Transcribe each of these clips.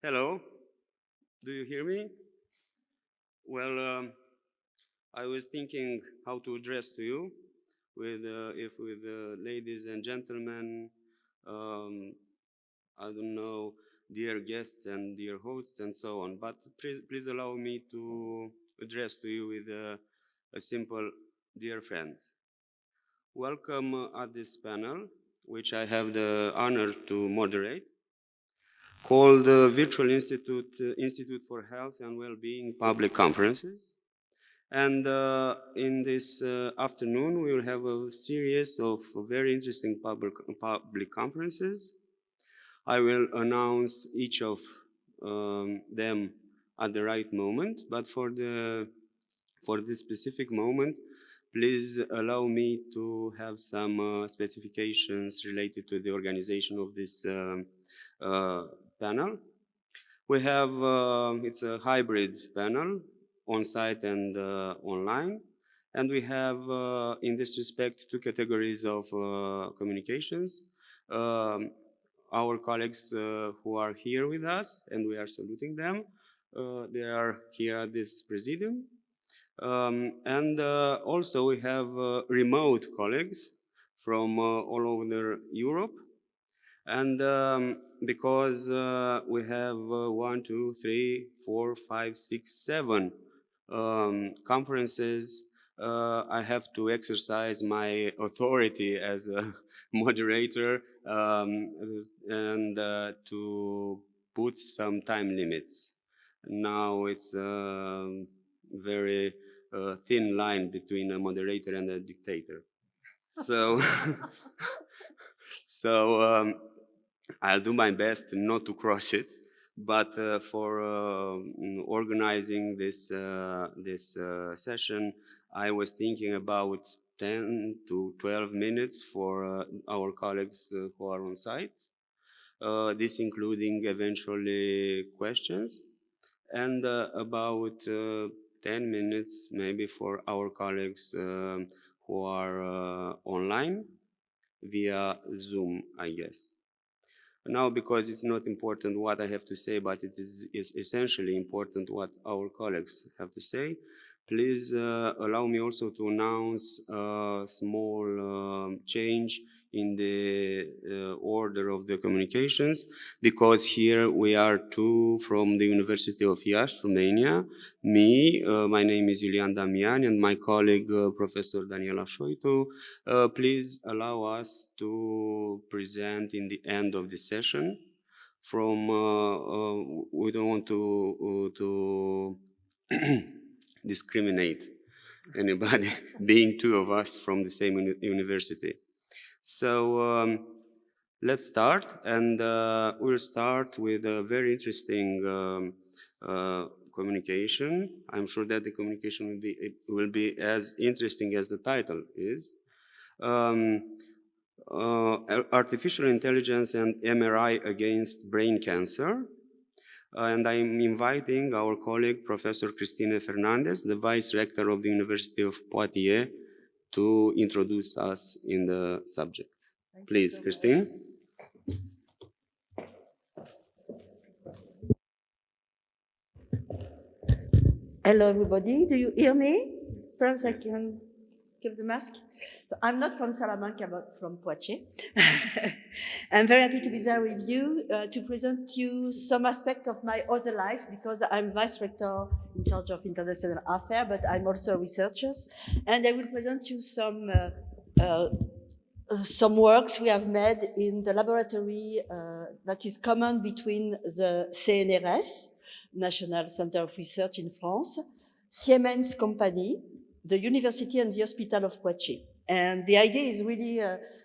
Hello, do you hear me? Well, I was thinking how to address to you, with ladies and gentlemen, um, I don't know, dear guests and dear hosts and so on. But please allow me to address to you with a simple dear friends. Welcome at this panel, which I have the honor to moderate, called the Virtual Institute for Health and Wellbeing Public Conferences. And in this afternoon, we will have a series of very interesting public conferences. I will announce each of them at the right moment, but for this specific moment, please allow me to have some specifications related to the organization of this panel. We have, it's a hybrid panel, on-site and online. And we have, in this respect, two categories of communications. Our colleagues who are here with us, and we are saluting them. They are here at this presidium. And also we have remote colleagues from all over Europe. And because we have 1, 2, 3, 4, 5, 6, 7 conferences, I have to exercise my authority as a moderator and to put some time limits. Now it's a very thin line between a moderator and a dictator. So, so I'll do my best not to cross it, but for organizing this session, I was thinking about 10 to 12 minutes for our colleagues who are on site, this including eventually questions, and about 10 minutes maybe for our colleagues who are online via Zoom, I guess. Now, because it's not important what I have to say, but it is essentially important what our colleagues have to say, please allow me also to announce a small change in the order of the communications, because here we are two from the University of Iași, Romania. Me, my name is Iulian Damian, and my colleague, Professor Daniela Șoitu. Please allow us to present in the end of the session. From we don't want to discriminate anybody, being two of us from the same university. So let's start, and we'll start with a very interesting communication. I'm sure that the communication will be as interesting as the title is. Artificial intelligence and MRI against brain cancer. And I'm inviting our colleague, Professor Christina Fernandez, the Vice Rector of the University of Poitiers, to introduce us in the subject. Please, Christine. Hello, everybody. Do you hear me? Perhaps I can give the mask. So I'm not from Salamanca, but from Poitiers. I'm very happy to be there with you to present you some aspect of my other life, because I'm Vice Rector in charge of international affairs, but I'm also a researcher. And I will present you some works we have made in the laboratory that is common between the CNRS, National Center of Research in France, Siemens Company, the University and the Hospital of Poitiers. And the idea is really,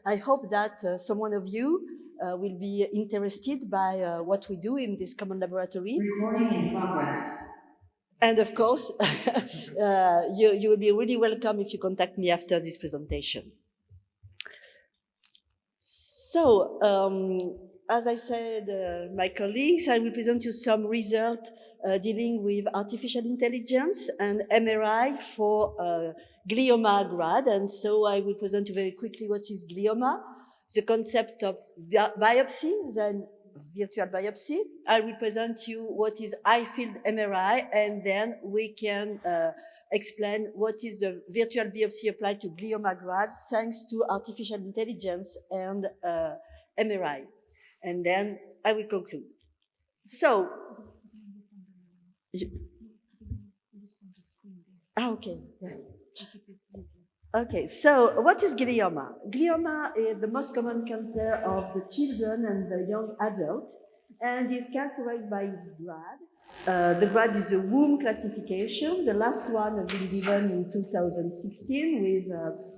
I hope that someone of you will be interested by what we do in this common laboratory. Recording in progress. And of course, you will be really welcome if you contact me after this presentation. So, as I said, my colleagues, I will present you some results dealing with artificial intelligence and MRI for glioma Grad. And so I will present you very quickly what is glioma, the concept of biopsy, then virtual biopsy. I will present you what is high-field MRI, and then we can explain what is the virtual biopsy applied to glioma grads thanks to artificial intelligence and MRI. And then I will conclude. So, okay. Yeah. Okay, so what is glioma? Glioma is the most common cancer of the children and the young adult, and is characterized by its grad. The grad is the womb classification. The last one has been given in 2016 with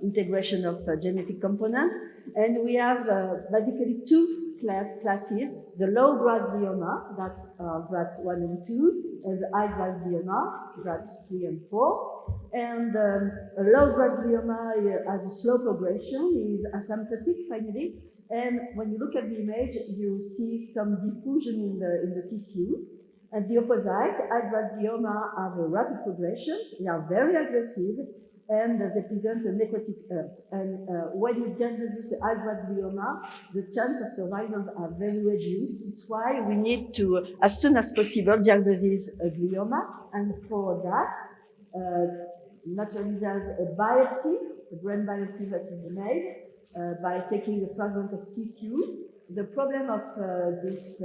integration of genetic component. And we have basically two classes, the low-grad glioma, that's grads 1 and 2, and the high-grad glioma, grads 3 and 4. And a low-grad glioma has a slow progression, is asymptotic finally, and when you look at the image, you see some diffusion in the tissue. And the opposite, high-grad glioma have a rapid progressions, they are very aggressive, and they present a necrotic earth. And when you diagnose high-grad glioma, the chance of survival are very reduced. It's why we need to, as soon as possible, diagnose a glioma. And for that, naturally there's a biopsy, a brain biopsy that is made by taking a fragment of tissue. The problem of this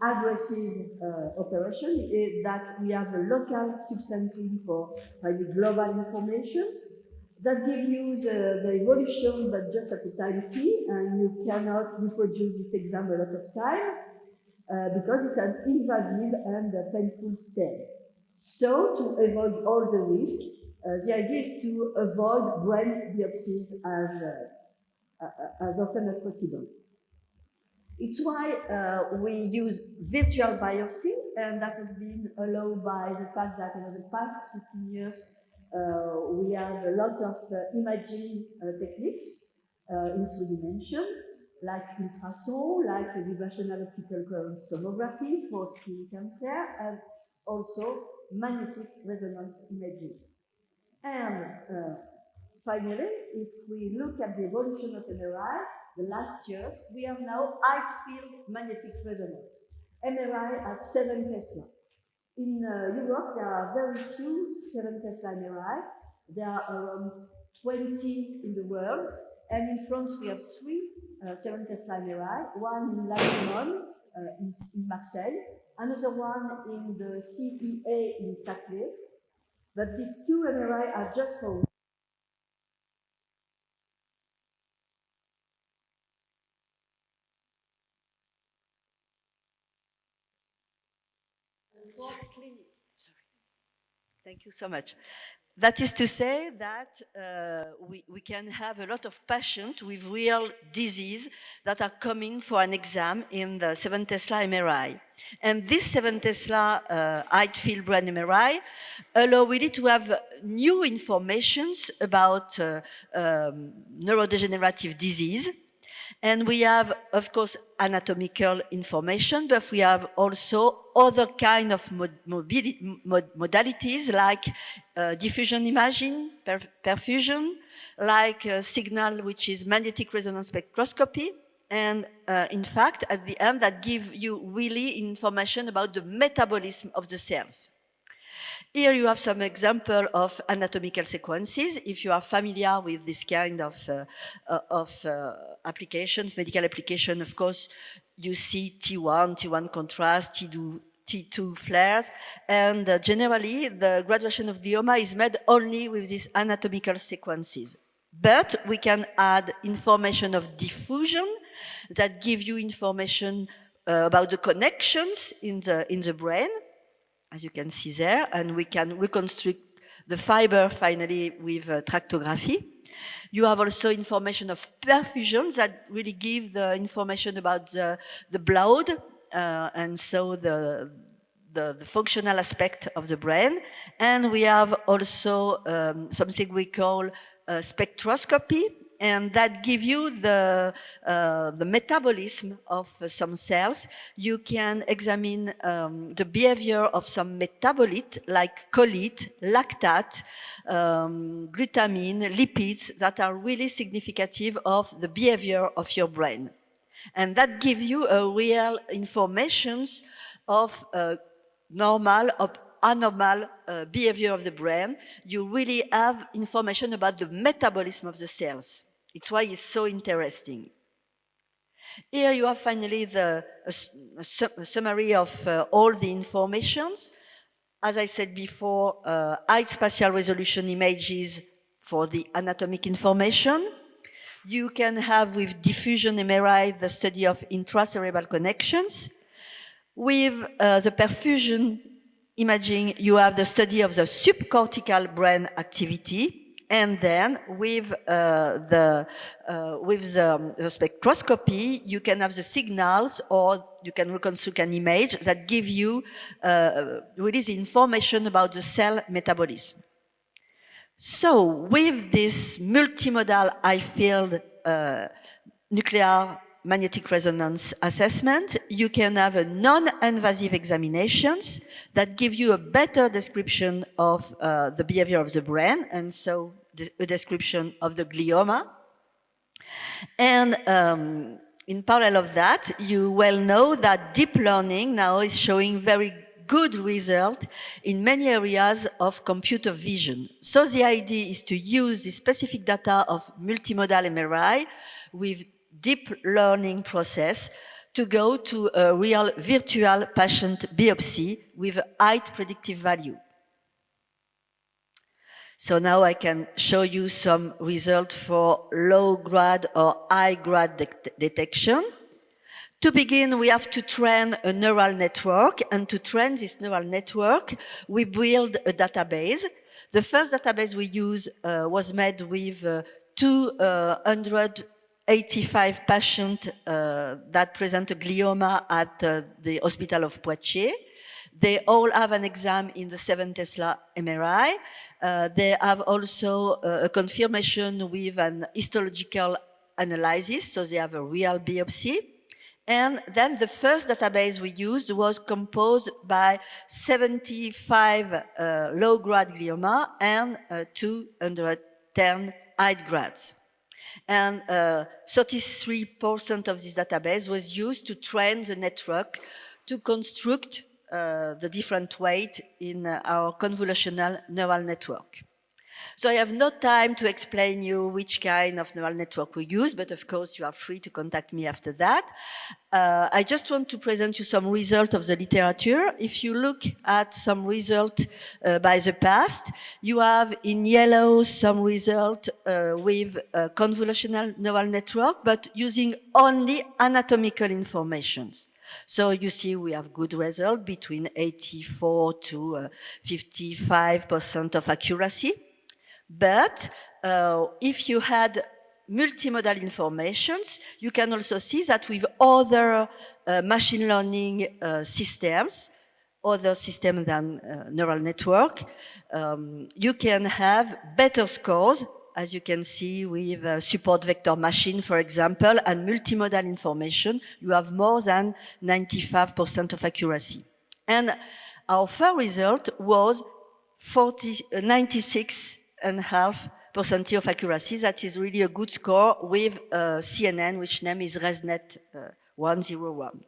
aggressive operation is that we have a local substantive for highly global informations that give you the evolution, but just at a time t, and you cannot reproduce this exam a lot of time because it's an invasive and painful step. So to avoid all the risks, the idea is to avoid brain biopsies as often as possible. It's why we use virtual biopsy, and that has been allowed by the fact that in the past 15 years, we have a lot of imaging techniques in 3 dimensions, like ultrasound, like vibrational optical coherence tomography for skin cancer, and also magnetic resonance imaging. And finally, if we look at the evolution of MRI, the last years, we have now high-field magnetic resonance, MRI at 7 Tesla. In Europe, there are very few 7 Tesla MRI. There are around 20 in the world. And in France, we have 3 7 Tesla MRI, one in La Limone, in Marseille, another one in the CEA in Saclay. But these 2 MRI are just for clinic. Sorry. Thank you so much. That is to say that we can have a lot of patients with real disease that are coming for an exam in the 7 Tesla MRI. And this 7 Tesla high-field brain MRI allow really to have new informations about neurodegenerative disease. And we have, of course, anatomical information, but we have also other kind of modalities like diffusion imaging, perfusion, like signal, which is magnetic resonance spectroscopy. And in fact, at the end, that give you really information about the metabolism of the cells. Here you have some example of anatomical sequences. If you are familiar with this kind of applications, medical application, of course, you see T1 contrast, T2 flares, and generally the graduation of glioma is made only with these anatomical sequences. But we can add information of diffusion that give you information about the connections in the brain, as you can see there, and we can reconstruct the fiber finally with tractography. You have also information of perfusion that really give the information about the blood and so the functional aspect of the brain. And we have also something we call spectroscopy, and that give you the metabolism of some cells. You can examine the behavior of some metabolite like choline, lactate, glutamine, lipids that are really significative of the behavior of your brain. And that gives you a real informations of normal or abnormal behavior of the brain. You really have information about the metabolism of the cells. It's why it's so interesting. Here you have finally a summary of all the informations. As I said before, high spatial resolution images for the anatomic information. You can have with diffusion MRI the study of intracerebral connections. With the perfusion imaging, you have the study of the subcortical brain activity. And then with the spectroscopy, you can have the signals, or you can reconstruct an image that give you really the information about the cell metabolism. So with this multimodal high-field nuclear magnetic resonance assessment, you can have a non-invasive examinations that give you a better description of the behavior of the brain, and so a description of the glioma. And in parallel of that, you well know that deep learning now is showing very good result in many areas of computer vision. So the idea is to use the specific data of multimodal MRI with deep learning process to go to a real virtual patient biopsy with a high predictive value. So now I can show you some result for low grad or high grad detection. To begin, we have to train a neural network, and to train this neural network, we build a database. The first database we used was made with 285 patients that present a glioma at the Hospital of Poitiers. They all have an exam in the 7 Tesla MRI. They have also a confirmation with an histological analysis, so they have a real biopsy. And then the first database we used was composed by 75 low-grade glioma and 210 high-grades. And 33% of this database was used to train the network to construct the different weight in our convolutional neural network. So I have no time to explain you which kind of neural network we use, but of course you are free to contact me after that. I just want to present you some results of the literature. If you look at some result by the past, you have in yellow some result with a convolutional neural network, but using only anatomical information. So you see we have good result between 84 to 55% of accuracy. But if you had multimodal informations, you can also see that with other machine learning systems, other systems than neural network, you can have better scores, as you can see with support vector machine, for example, and multimodal information, you have more than 95% of accuracy. And our first result was 96.5% of accuracy. That is really a good score with CNN, which name is ResNet 101.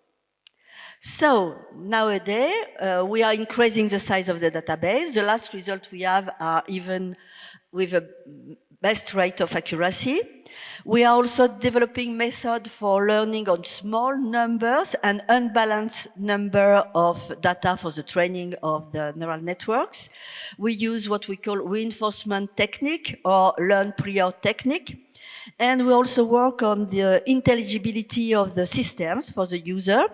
So nowadays, we are increasing the size of the database. The last result we have are even with a best rate of accuracy. We are also developing method for learning on small numbers and unbalanced number of data for the training of the neural networks. We use what we call reinforcement technique or learn prior technique. And we also work on the intelligibility of the systems for the user,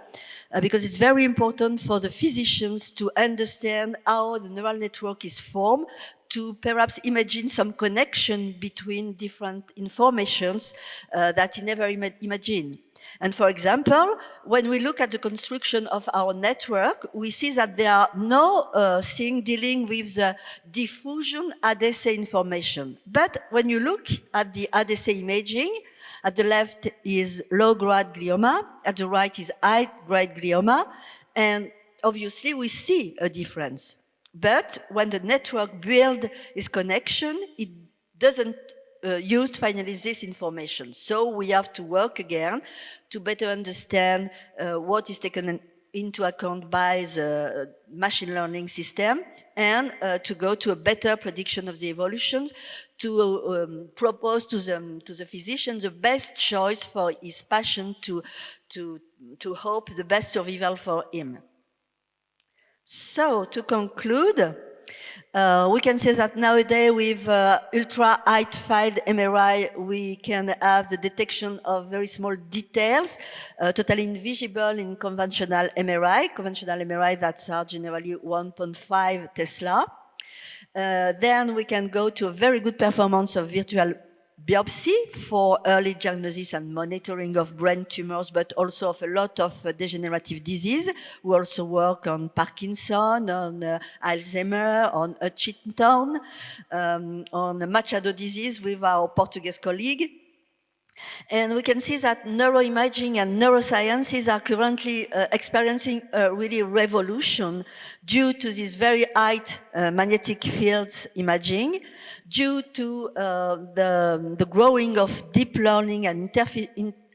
because it's very important for the physicians to understand how the neural network is formed, to perhaps imagine some connection between different informations that you never imagine. And for example, when we look at the construction of our network, we see that there are no thing dealing with the diffusion ADC information. But when you look at the ADC imaging, at the left is low-grade glioma, at the right is high-grade glioma, and obviously we see a difference. But when the network builds its connection, it doesn't used finally this information. So we have to work again to better understand what is taken into account by the machine learning system, and to go to a better prediction of the evolution, to propose to the physician the best choice for his patient to hope the best survival for him. So to conclude, we can say that nowadays with ultra high-field MRI, we can have the detection of very small details, totally invisible in conventional MRI. Conventional MRI that are generally 1.5 Tesla. Then we can go to a very good performance of virtual biopsy for early diagnosis and monitoring of brain tumors, but also of a lot of degenerative disease. We also work on Parkinson, on Alzheimer, on Hutchinson, on Machado disease with our Portuguese colleague. And we can see that neuroimaging and neurosciences are currently experiencing a really revolution due to this very high magnetic fields imaging, due to the growing of deep learning and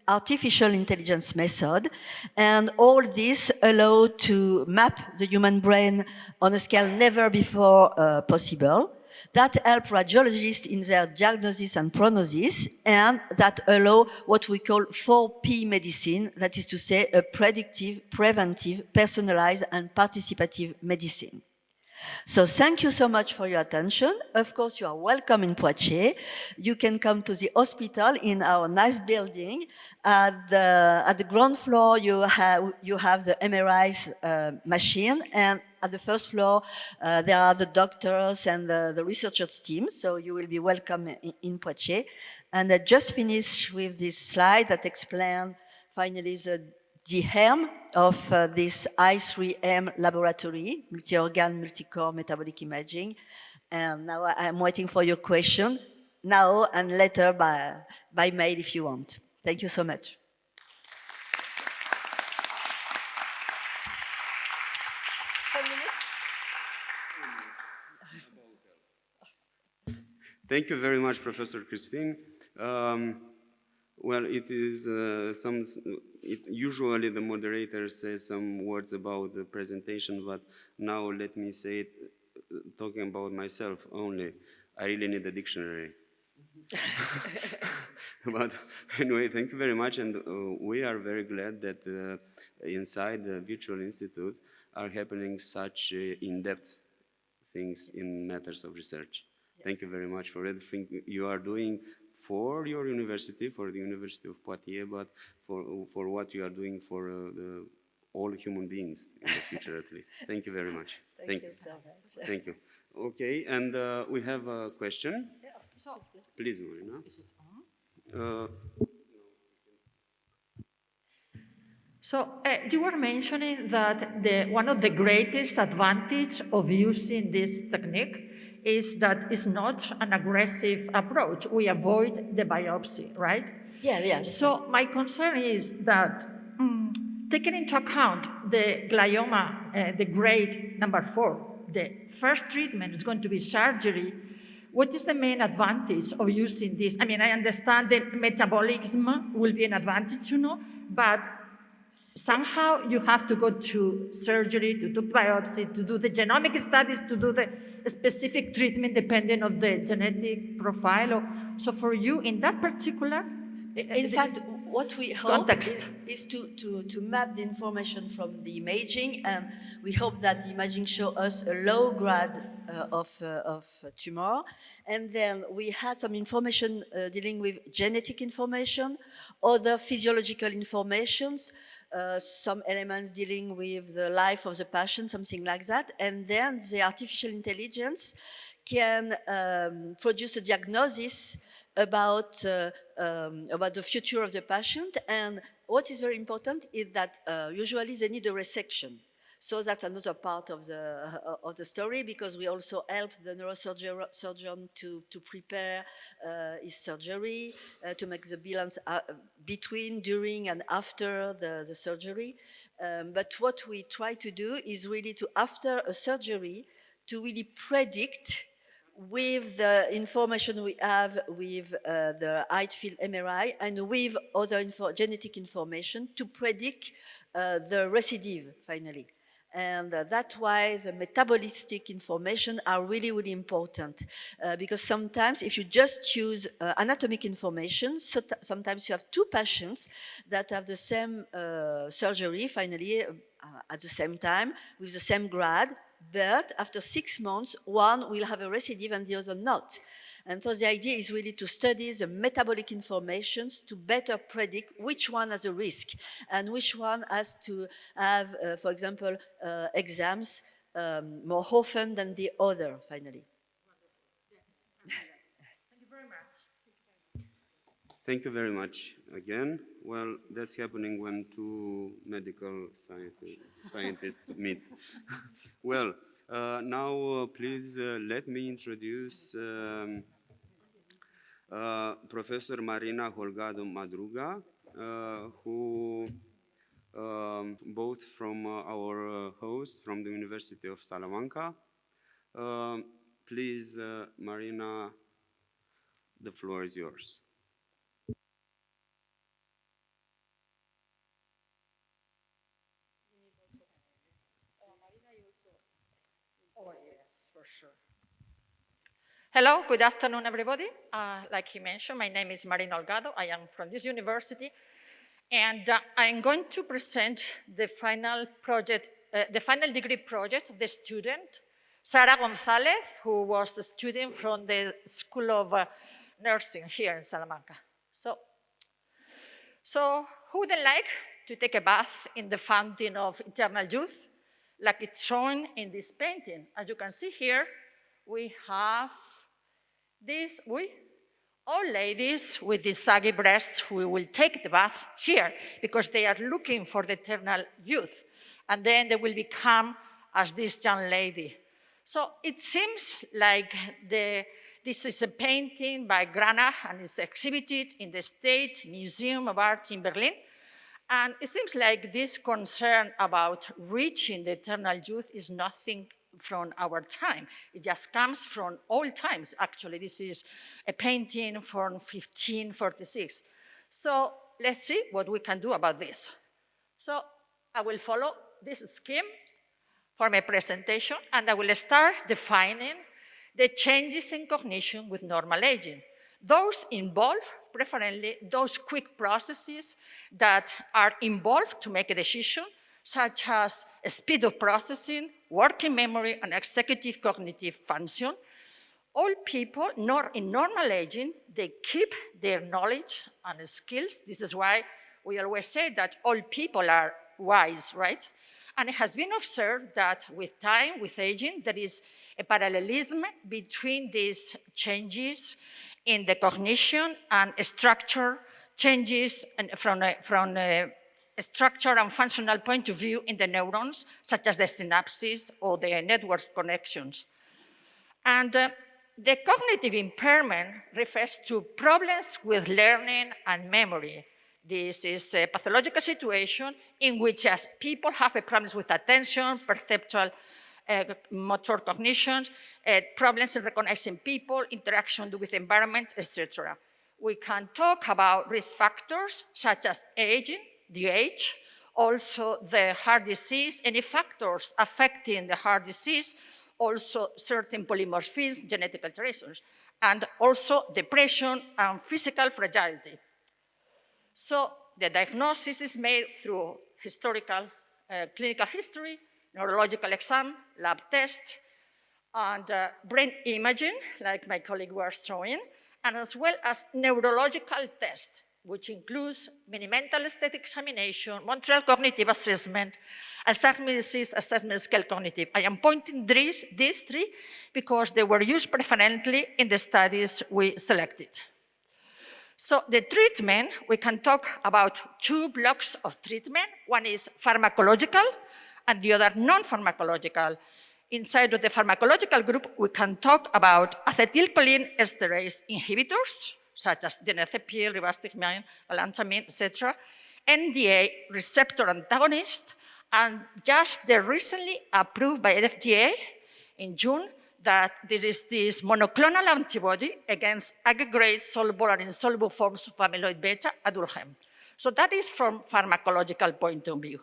artificial intelligence method. And all this allow to map the human brain on a scale never before possible. That help radiologists in their diagnosis and prognosis, and that allow what we call 4P medicine, that is to say a predictive, preventive, personalized, and participative medicine. So thank you so much for your attention. Of course, you are welcome in Poitiers. You can come to the hospital in our nice building. At the ground floor, you have the MRI machine, and at the first floor, there are the doctors and the researchers team, so you will be welcome in Poitiers. And I just finished with this slide that explains finally the aim of this I3M laboratory, multi-organ, multi-core metabolic imaging. And now I'm waiting for your question, now and later by mail if you want. Thank you so much. Thank you very much, Professor Christine. Well, it is usually the moderator says some words about the presentation, but now let me say it, talking about myself only. I really need a dictionary. But anyway, thank you very much, and we are very glad that inside the Virtual Institute are happening such in-depth things in matters of research. Yeah. Thank you very much for everything you are doing for your university, for the University of Poitiers, but for what you are doing for all human beings in the future at least. Thank you very much. Thank you so much. Thank you. Okay, and we have a question. Yeah, so, please, Marina. Is it on? You were mentioning that one of the greatest advantage of using this technique is that it's not an aggressive approach. We avoid the biopsy, right? Yeah. So my concern is that taking into account the glioma, the grade number 4, the first treatment is going to be surgery. What is the main advantage of using this? I mean, I understand that metabolism will be an advantage, but somehow you have to go to surgery, to do biopsy, to do the genomic studies, to do the specific treatment depending on the genetic profile. So for you, in that particular in fact, what we hope is to map the information from the imaging, and we hope that the imaging show us a low grade of tumor. And then we had some information dealing with genetic information, other physiological informations, some elements dealing with the life of the patient, something like that. And then the artificial intelligence can produce a diagnosis about the future of the patient. And what is very important is that usually they need a resection. So that's another part of the story, because we also help the neurosurgeon to prepare his surgery, to make the balance between, during, and after the surgery. But what we try to do is really to, after a surgery, to really predict with the information we have with the height field MRI and with other genetic information to predict the recidive, finally. And that's why the metabolistic information are really, really important. Because sometimes if you just use anatomic information, so sometimes you have two patients that have the same surgery, finally, at the same time, with the same grad, but after 6 months, one will have a recidive and the other not. And so the idea is really to study the metabolic informations to better predict which one has a risk and which one has to have, for example, exams more often than the other, finally. Thank you very much. Thank you very much again. Well, that's happening when two medical scientists meet. Well, now please let me introduce Professor Marina Holgado Madruga, who both from our host from the University of Salamanca. Please, Marina, the floor is yours. Oh, yes, for sure. Hello, good afternoon, everybody. Like he mentioned, my name is Marina Holgado. I am from this university, and I'm going to present the final project, the final degree project of the student, Sara Gonzalez, who was a student from the School of Nursing here in Salamanca. So who would like to take a bath in the fountain of eternal youth, like it's shown in this painting? As you can see here, we have these old ladies with these saggy breasts who will take the bath here because they are looking for the eternal youth. And then they will become as this young lady. So it seems like this is a painting by Grad and is exhibited in the State Museum of Art in Berlin. And it seems like this concern about reaching the eternal youth is nothing from our time. It just comes from old times. Actually, this is a painting from 1546. So let's see what we can do about this. So I will follow this scheme for my presentation, and I will start defining the changes in cognition with normal aging. Those involve, preferably, those quick processes that are involved to make a decision, such as speed of processing, working memory, and executive cognitive function. All people in normal aging, they keep their knowledge and skills. This is why we always say that all people are wise, right? And it has been observed that with time, with aging, there is a parallelism between these changes in the cognition and structure changes from a structure and functional point of view in the neurons, such as the synapses or the network connections. And the cognitive impairment refers to problems with learning and memory. This is a pathological situation in which as people have problems with attention, perceptual motor cognition, problems in recognizing people, interaction with the environment, etc. We can talk about risk factors such as aging, the age, also the heart disease, any factors affecting the heart disease, also certain polymorphisms, genetic alterations, and also depression and physical fragility. So the diagnosis is made through historical clinical history, neurological exam, lab test, and brain imaging, like my colleague was showing, and as well as neurological test, which includes mini-mental state examination, Montreal Cognitive Assessment, Alzheimer's Disease Assessment Scale Cognitive. I am pointing these three because they were used preferentially in the studies we selected. So the treatment, we can talk about two blocks of treatment. One is pharmacological and the other non-pharmacological. Inside of the pharmacological group, we can talk about acetylcholine esterase inhibitors, such as denezepam, rivastigmine, galantamine, etc., NDA receptor antagonist, and just the recently approved by FDA in June, that there is this monoclonal antibody against high-grade soluble and insoluble forms of amyloid beta at Durkheim. So that is from pharmacological point of view.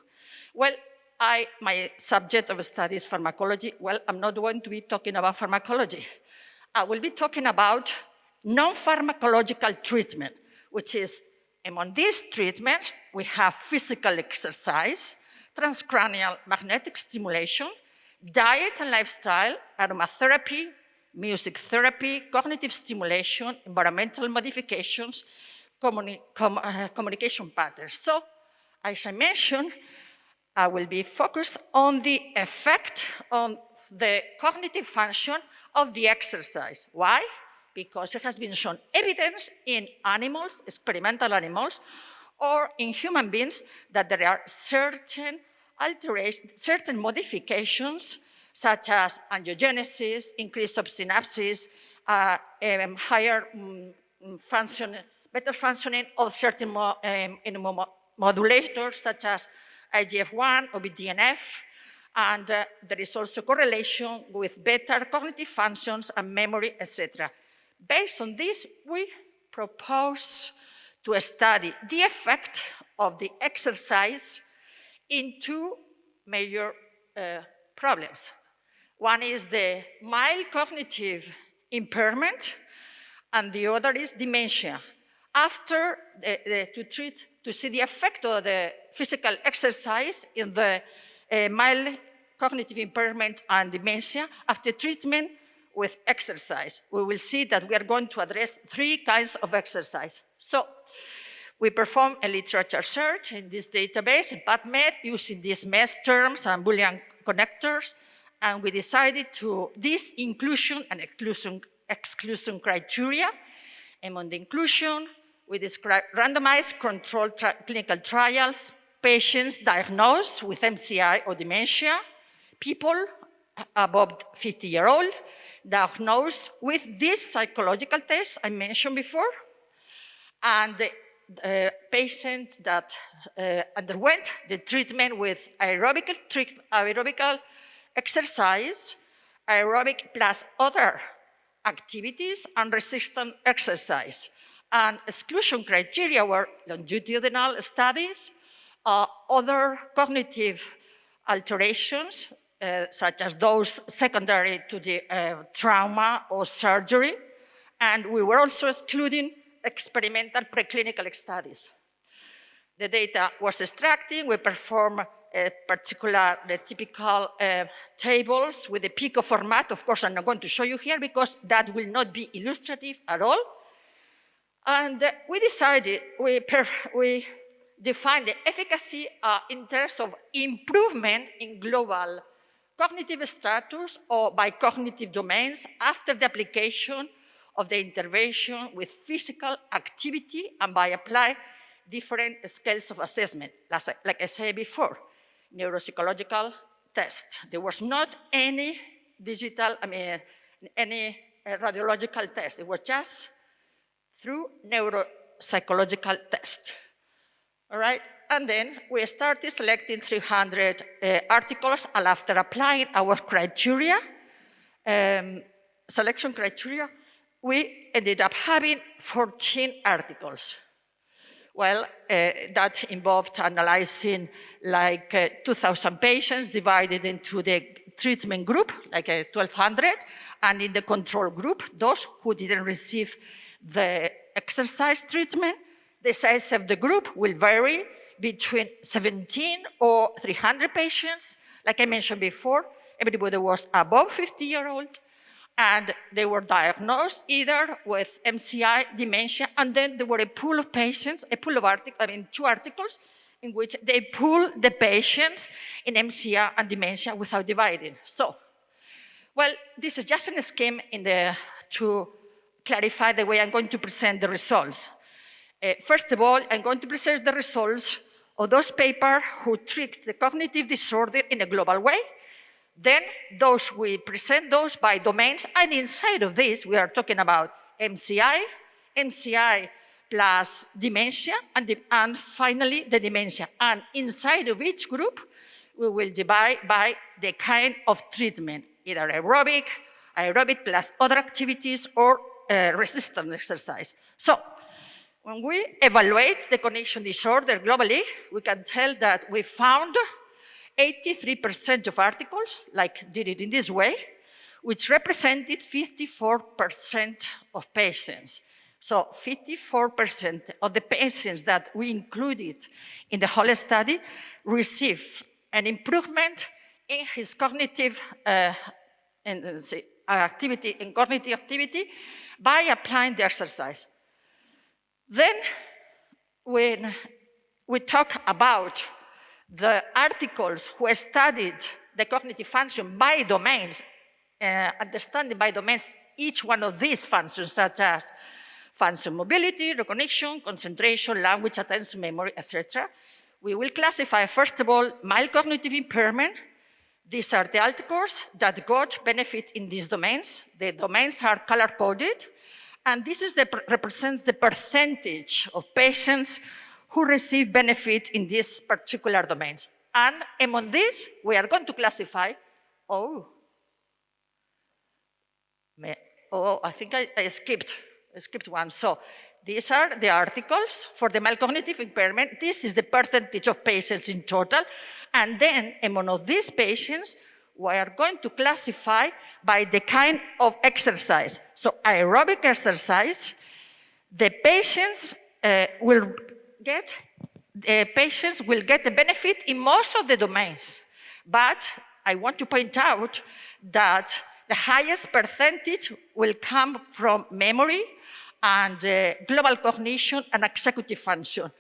Well, my subject of study is pharmacology. Well, I'm not going to be talking about pharmacology. I will be talking about non-pharmacological treatment, which is among these treatments, we have physical exercise, transcranial magnetic stimulation, diet and lifestyle, aromatherapy, music therapy, cognitive stimulation, environmental modifications, communication patterns. So, as I mentioned, I will be focused on the effect on the cognitive function of the exercise. Why? Because it has been shown evidence in animals, experimental animals, or in human beings that there are certain alterations, certain modifications, such as angiogenesis, increase of synapses, higher better functioning of certain immunomodulators, such as IGF-1 or BDNF, and there is also correlation with better cognitive functions and memory, etc. Based on this, we propose to study the effect of the exercise in two major problems. One is the mild cognitive impairment, and the other is dementia. After to see the effect of the physical exercise in the mild cognitive impairment and dementia, after treatment with exercise, we will see that we are going to address three kinds of exercise. So, we perform a literature search in this database, in PubMed, using these mesh terms and Boolean connectors, and we decided to this inclusion and exclusion criteria. Among the inclusion, we describe randomized controlled clinical trials, patients diagnosed with MCI or dementia, people above 50-year-old, diagnosed with this psychological test I mentioned before, and the patient that underwent the treatment with aerobic exercise, aerobic plus other activities, and resistant exercise. And exclusion criteria were longitudinal studies, other cognitive alterations, such as those secondary to the trauma or surgery, and we were also excluding experimental preclinical studies. The data was extracted. We performed the typical tables with the PICO format. Of course, I'm not going to show you here because that will not be illustrative at all. And we decided, we defined the efficacy in terms of improvement in global cognitive status or by cognitive domains after the application of the intervention with physical activity and by applying different scales of assessment. Like I said before, neuropsychological test. There was not any digital, any radiological test. It was just through neuropsychological test. All right, and then we started selecting 300 articles, and after applying our criteria, selection criteria, we ended up having 14 articles. Well, that involved analyzing like 2,000 patients divided into the treatment group, like 1,200, and in the control group, those who didn't receive the exercise treatment. The size of the group will vary between 17 or 300 patients. Like I mentioned before, everybody was above 50-year-old, and they were diagnosed either with MCI, dementia, and then there were a pool of patients, a pool of two articles in which they pooled the patients in MCI and dementia without dividing. So, well, this is just a scheme to clarify the way I'm going to present the results. First of all, I'm going to present the results of those papers who treat the cognitive disorder in a global way. Then we present those by domains, and inside of this, we are talking about MCI plus dementia, and finally the dementia. And inside of each group, we will divide by the kind of treatment, either aerobic, aerobic plus other activities or resistance exercise. So when we evaluate the cognition disorder globally, we can tell that we found 83% of articles, like did it in this way, which represented 54% of patients. So 54% of the patients that we included in the whole study received an improvement in his cognitive activity, in cognitive activity by applying the exercise. Then when we talk about the articles who studied the cognitive function by domains, understanding by domains each one of these functions, such as function mobility, recognition, concentration, language, attention, memory, etc. We will classify, first of all, mild cognitive impairment. These are the articles that got benefit in these domains. The domains are color-coded, and this is represents the percentage of patients who receive benefit in these particular domains. And among these, we are going to classify, I think I skipped one. So these are the articles for the mild cognitive impairment. This is the percentage of patients in total. And then among these patients, we are going to classify by the kind of exercise. So aerobic exercise, the patients will get the benefit in most of the domains. But I want to point out that the highest percentage will come from memory and global cognition and executive function.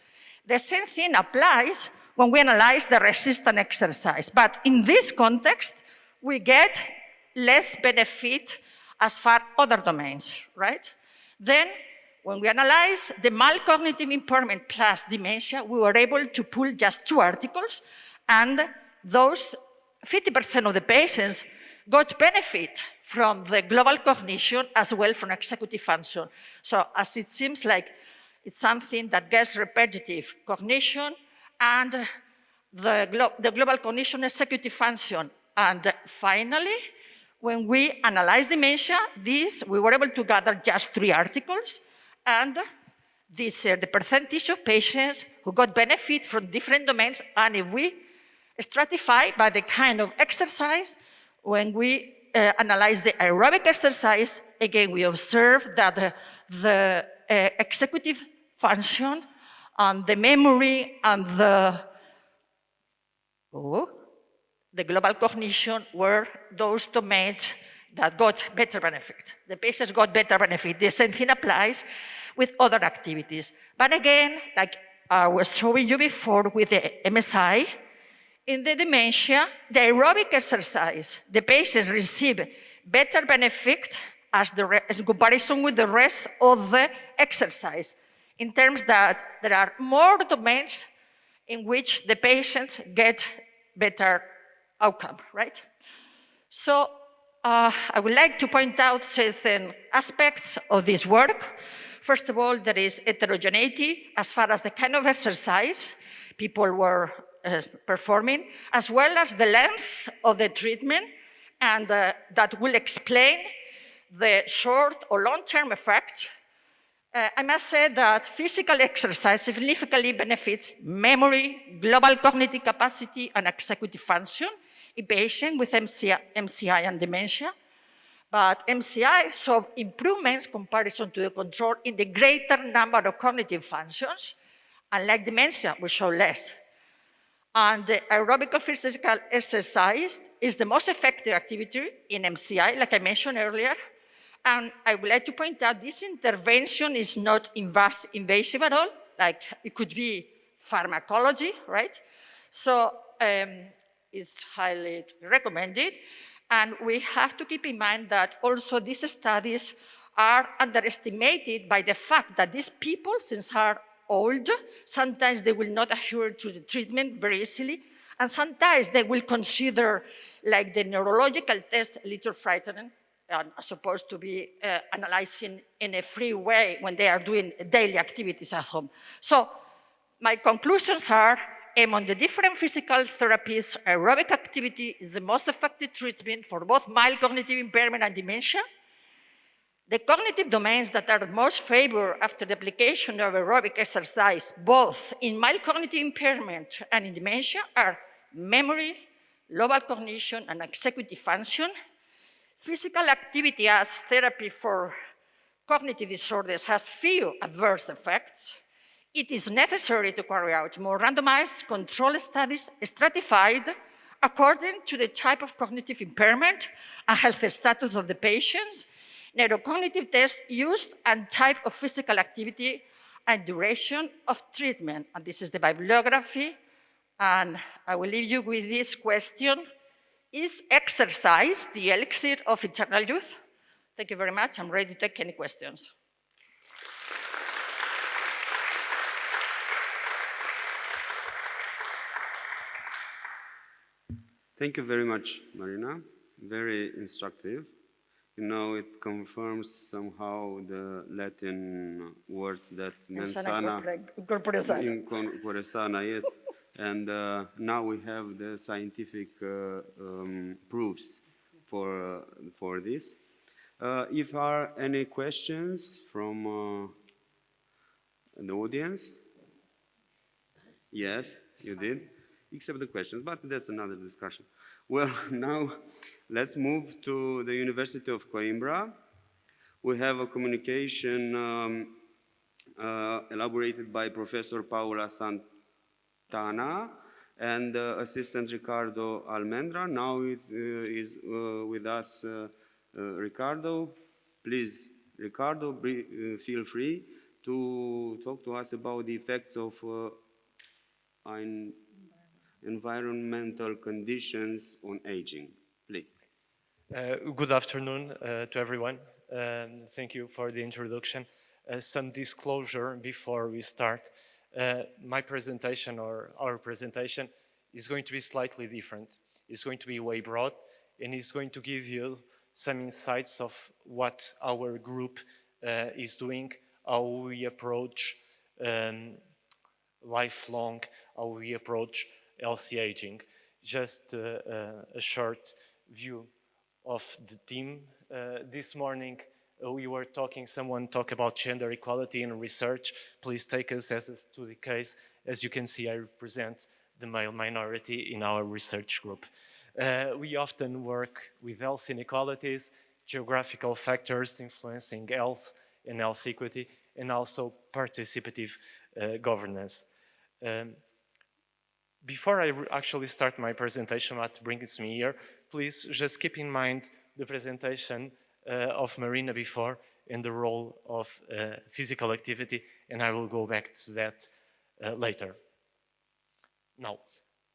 The same thing applies when we analyze the resistance exercise. But in this context, we get less benefit as far as other domains, right? Then, when we analyze the mild cognitive impairment plus dementia, we were able to pull just 2 articles, and those 50% of the patients got benefit from the global cognition as well from executive function. So as it seems like it's something that gets repetitive, cognition and the global cognition executive function. And finally, when we analyze dementia, we were able to gather just 3 articles, and these are the percentage of patients who got benefit from different domains. And if we stratify by the kind of exercise, when we analyze the aerobic exercise, again, we observe that the executive function and the memory and the global cognition were those domains that got better benefit. The patients got better benefit. The same thing applies with other activities. But again, like I was showing you before with the MSI, in the dementia, the aerobic exercise, the patients receive better benefit in comparison with the rest of the exercise, in terms that there are more domains in which the patients get better outcome, right? So I would like to point out certain aspects of this work. First of all, there is heterogeneity as far as the kind of exercise people were performing, as well as the length of the treatment, and that will explain the short or long-term effects. I must say that physical exercise significantly benefits memory, global cognitive capacity, and executive function in patients with MCI and dementia. But MCI saw improvements in comparison to the control in the greater number of cognitive functions, unlike dementia, we show less. And the aerobic physical exercise is the most effective activity in MCI, like I mentioned earlier. And I would like to point out this intervention is not invasive at all, like it could be pharmacology, right? So it's highly recommended. And we have to keep in mind that also these studies are underestimated by the fact that these people, since are old, sometimes they will not adhere to the treatment very easily, and sometimes they will consider like the neurological test a little frightening, as opposed to be analyzing in a free way when they are doing daily activities at home. So my conclusions are among the different physical therapies, aerobic activity is the most effective treatment for both mild cognitive impairment and dementia. The cognitive domains that are most favored after the application of aerobic exercise, both in mild cognitive impairment and in dementia, are memory, global cognition, and executive function. Physical activity as therapy for cognitive disorders has few adverse effects. It is necessary to carry out more randomized control studies stratified according to the type of cognitive impairment and health status of the patients, neurocognitive tests used, and type of physical activity and duration of treatment. And this is the bibliography. And I will leave you with this question. Is exercise the elixir of eternal youth? Thank you very much. I'm ready to take any questions. Thank you very much, Marina. Very instructive. You know, it confirms somehow the Latin words that mensana corpore sano. in corpore sano, yes. And now we have the scientific proofs for this. If there are any questions from the audience? Yes, you did, except the questions, but that's another discussion. Well, now let's move to the University of Coimbra. We have a communication elaborated by Professor Paula Santana and Assistant Ricardo Almendra. Now it is with us Ricardo. Please, Ricardo, feel free to talk to us about the effects of environmental conditions on aging. Please. Good afternoon to everyone. Thank you for the introduction. Some disclosure before we start. My presentation, or our presentation, is going to be slightly different. It's going to be way broad, and it's going to give you some insights of what our group is doing, how we approach lifelong, how we approach healthy aging. Just a short view of the team. This morning we were talking, someone talked about gender equality in research. Please take us as to the case. As you can see, I represent the male minority in our research group. We often work with health inequalities, geographical factors influencing health and health equity, and also participative governance. Before I actually start my presentation, what brings me here, please just keep in mind the presentation of Marina before and the role of physical activity, and I will go back to that later. Now,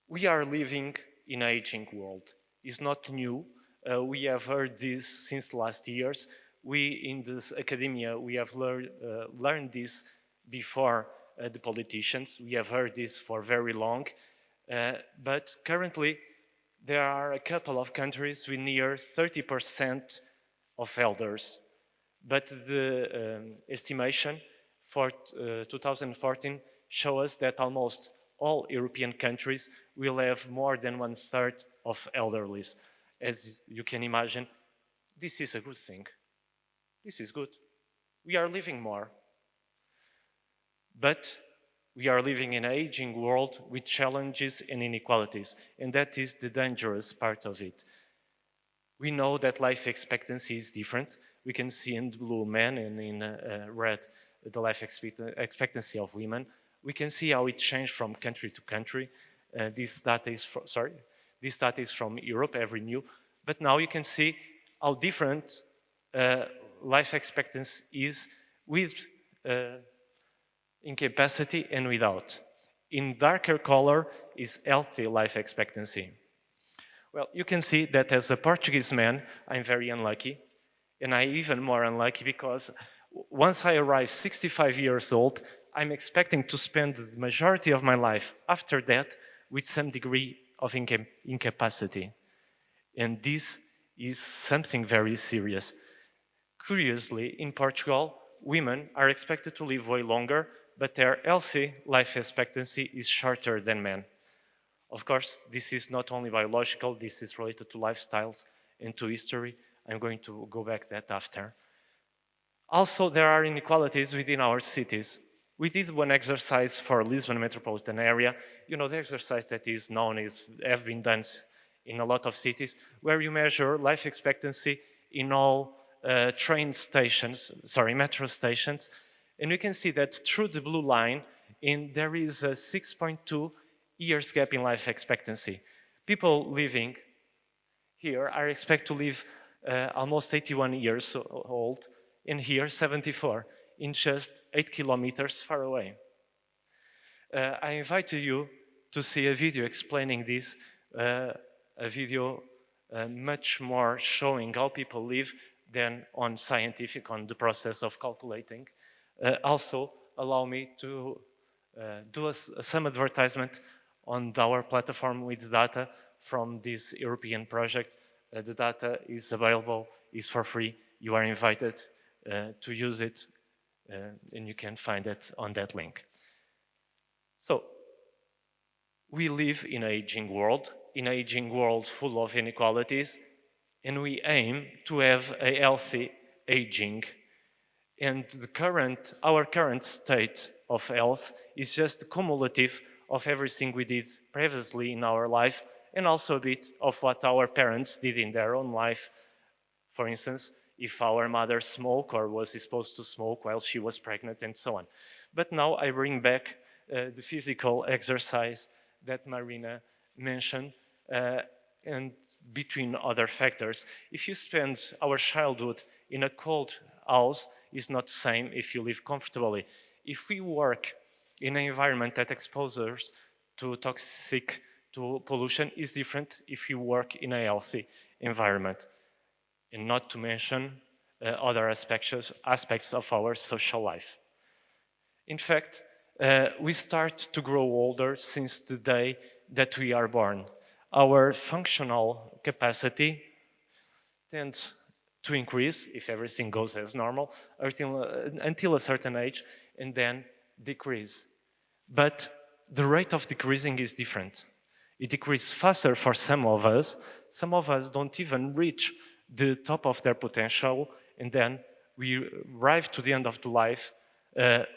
we are living in an aging world. It's not new. We have heard this since last years. We in this academia, we have learned this before the politicians. We have heard this for very long. But currently, there are a couple of countries with near 30% of elders. But the estimation for 2014 shows us that almost all European countries will have more than 1/3 of elderlies. As you can imagine, this is a good thing. This is good. We are living more. But we are living in an aging world with challenges and inequalities, and that is the dangerous part of it. We know that life expectancy is different. We can see in blue men and in red the life expectancy of women. We can see how it changed from country to country. This data is from Europe, every new. But now you can see how different life expectancy is with incapacity and without. In darker color is healthy life expectancy. Well, you can see that as a Portuguese man, I'm very unlucky. And I'm even more unlucky because once I arrive 65 years old, I'm expecting to spend the majority of my life after that with some degree of incapacity. And this is something very serious. Curiously, in Portugal, women are expected to live way longer, but their healthy life expectancy is shorter than men. Of course, this is not only biological, this is related to lifestyles and to history. I'm going to go back to that after. Also, there are inequalities within our cities. We did one exercise for Lisbon metropolitan area. You know, the exercise that is known have been done in a lot of cities, where you measure life expectancy in all metro stations. And we can see that through the blue line, there is a 6.2 years gap in life expectancy. People living here are expected to live almost 81 years old, and here 74, in just 8 kilometers far away. I invite you to see a video explaining this, a video much more showing how people live than on the process of calculating. Also, allow me to do some advertisement on our platform with data from this European project. The data is available, is for free. You are invited to use it, and you can find it on that link. So, we live in an aging world full of inequalities, and we aim to have a healthy aging. And our current state of health is just cumulative of everything we did previously in our life, and also a bit of what our parents did in their own life. For instance, if our mother smoked or was supposed to smoke while she was pregnant and so on. But now I bring back the physical exercise that Marina mentioned, and between other factors. If you spend our childhood in a cold house, it's not the same if you live comfortably. If we work in an environment that exposes to pollution, is different if you work in a healthy environment. And not to mention other aspects of our social life. In fact, we start to grow older since the day that we are born. Our functional capacity tends to increase, if everything goes as normal, until a certain age, and then decrease. But the rate of decreasing is different. It decreases faster for some of us. Some of us don't even reach the top of their potential, and then we arrive to the end of the life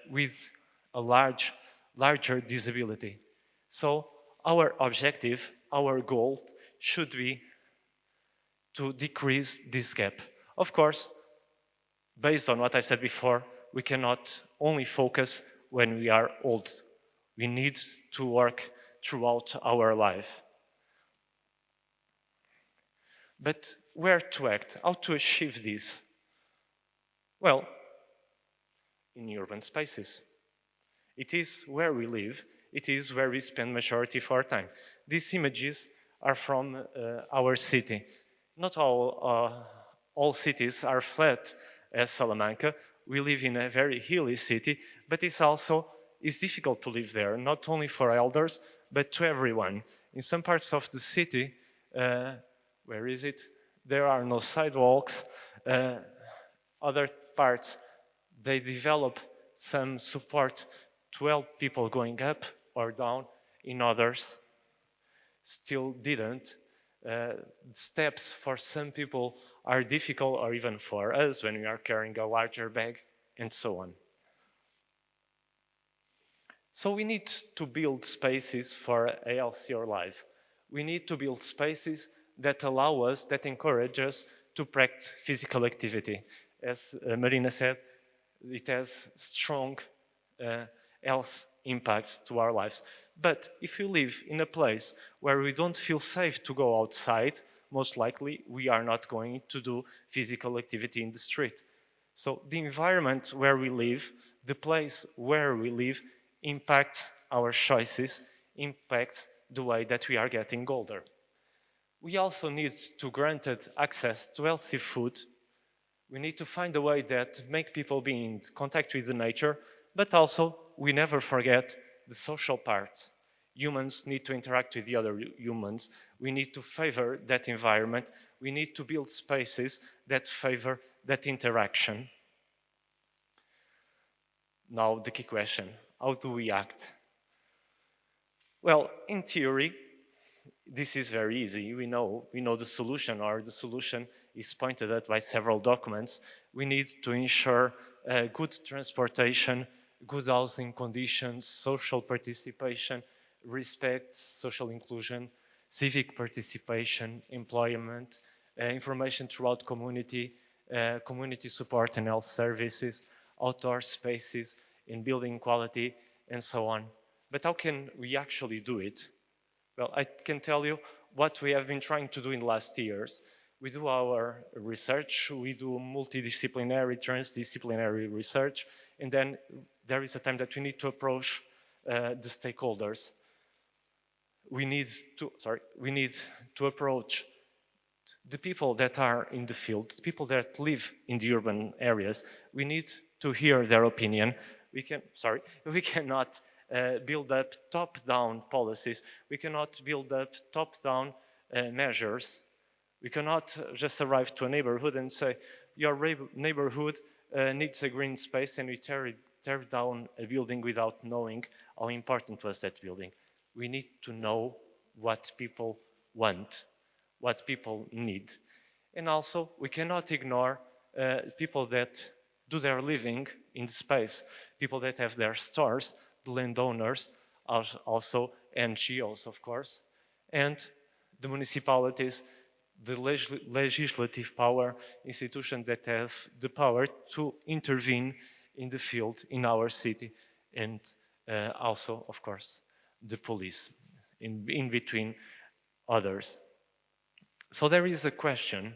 with a larger disability. So our objective, our goal should be to decrease this gap. Of course, based on what I said before, we cannot only focus when we are old. We need to work throughout our life. But where to act? How to achieve this? Well, in urban spaces. It is where we live. It is where we spend majority of our time. These images are from our city. Not all cities are flat as Salamanca. We live in a very hilly city, but it's difficult to live there, not only for elders, but to everyone. In some parts of the city, where is it? There are no sidewalks. Other parts, they develop some support to help people going up or down. In others, still didn't. Steps for some people are difficult, or even for us when we are carrying a larger bag, and so on. So we need to build spaces for a healthier life. We need to build spaces that allow us, that encourage us to practice physical activity. As Marina said, it has strong health impacts to our lives. But if you live in a place where we don't feel safe to go outside, most likely we are not going to do physical activity in the street. So the environment where we live, the place where we live, impacts our choices, impacts the way that we are getting older. We also need to grant access to healthy food. We need to find a way that make people be in contact with the nature, but also we never forget the social part. Humans need to interact with the other humans. We need to favor that environment. We need to build spaces that favor that interaction. Now the key question, how do we act? Well, in theory, this is very easy. We know the solution, or the solution is pointed at by several documents. We need to ensure good transportation, good housing conditions, social participation, respect, social inclusion, civic participation, employment, information throughout community, community support and health services, outdoor spaces, in building quality, and so on. But how can we actually do it? Well, I can tell you what we have been trying to do in the last years. We do our research, we do multidisciplinary, transdisciplinary research, and then there is a time that we need to approach the stakeholders. We need to approach the people that are in the field, the people that live in the urban areas. We need to hear their opinion. We cannot build up top-down policies. We cannot build up top-down measures. We cannot just arrive to a neighborhood and say, your neighborhood needs a green space, and we tear down a building without knowing how important was that building. We need to know what people want, what people need. And also, we cannot ignore people that do their living in space, people that have their stores, the landowners, also NGOs, of course, and the municipalities, the legislative power, institutions that have the power to intervene in the field in our city, and also, of course, the police, in between others. So there is a question,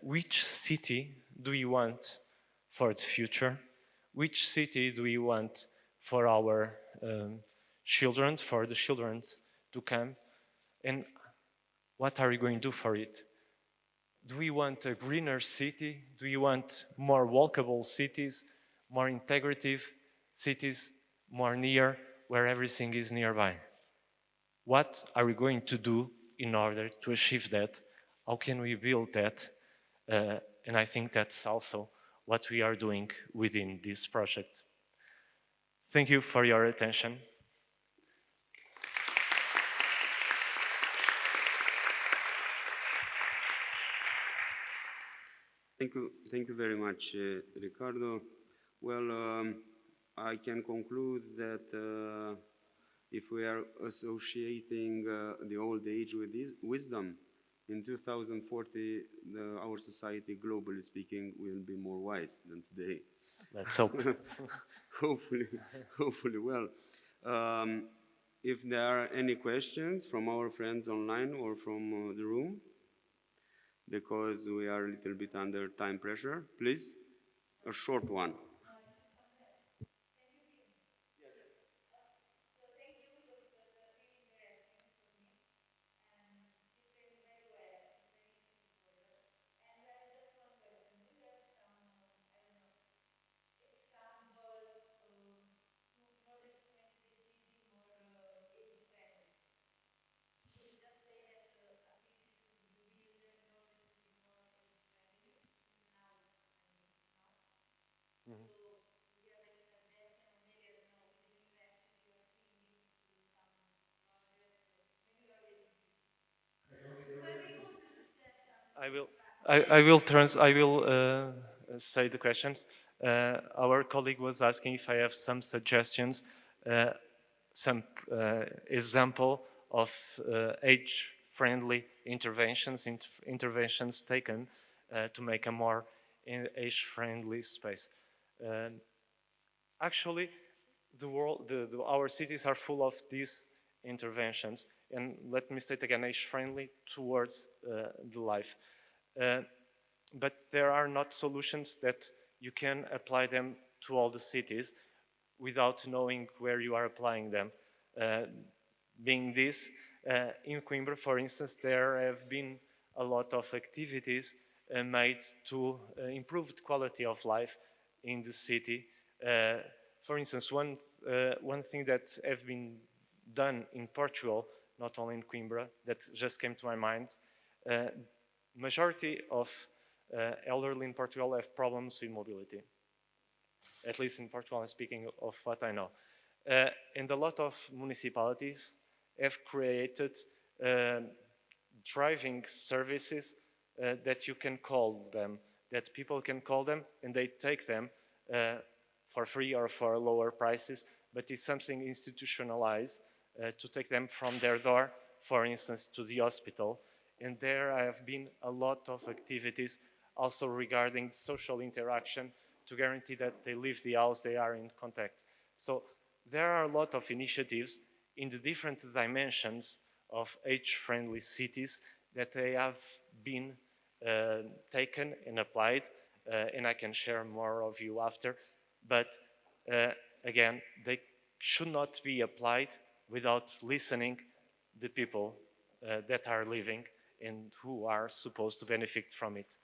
which city do we want for the future? Which city do we want for our children, for the children to come? And what are we going to do for it? Do we want a greener city? Do we want more walkable cities, more integrative cities, more near, where everything is nearby? What are we going to do in order to achieve that? How can we build that? And I think that's also what we are doing within this project. Thank you for your attention. Thank you very much, Ricardo. Well, I can conclude that if we are associating the old age with this wisdom, in 2040, our society, globally speaking, will be more wise than today. Let's hope. hopefully well. If there are any questions from our friends online or from the room, because we are a little bit under time pressure, please, a short one. I will say the questions. Our colleague was asking if I have some suggestions, some example of age-friendly interventions taken to make a more age-friendly space. Actually, our cities are full of these interventions, and let me state again, age-friendly towards the life. But there are not solutions that you can apply them to all the cities without knowing where you are applying them. Being this, in Coimbra, for instance, there have been a lot of activities made to improve the quality of life in the city. For instance, one thing that has been done in Portugal, not only in Coimbra, that just came to my mind, majority of elderly in Portugal have problems with mobility. at least in Portugal, I'm speaking of what I know. And a lot of municipalities have created driving services that you can call them, that people can call them, and they take them for free or for lower prices, but it's something institutionalized to take them from their door, for instance, to the hospital. And there have been a lot of activities also regarding social interaction to guarantee that they leave the house, they are in contact. So there are a lot of initiatives in the different dimensions of age-friendly cities that they have been taken and applied, and I can share more of you after. But again, they should not be applied without listening the people that are living and who are supposed to benefit from it.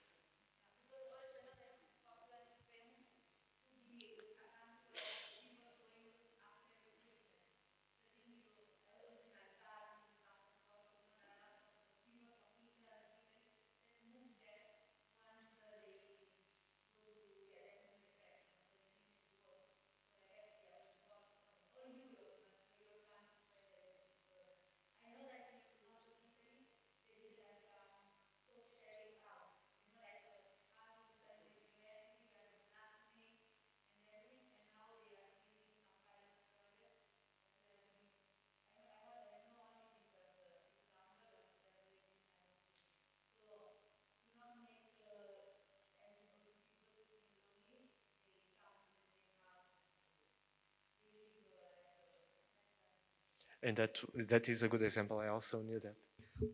And that is a good example. I also knew that.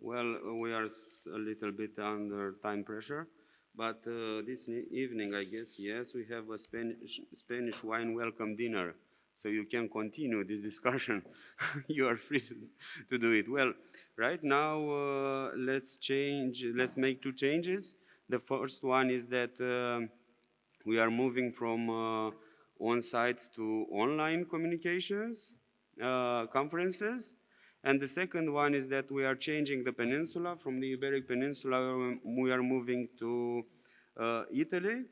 Well, we are a little bit under time pressure, but this evening, I guess, yes, we have a Spanish wine welcome dinner, so you can continue this discussion. You are free to do it. Well, right now, let's make two changes. The first one is that we are moving from on-site to online communications, conferences. And the second one is that we are changing the peninsula. From the Iberic Peninsula, we are moving to Italy,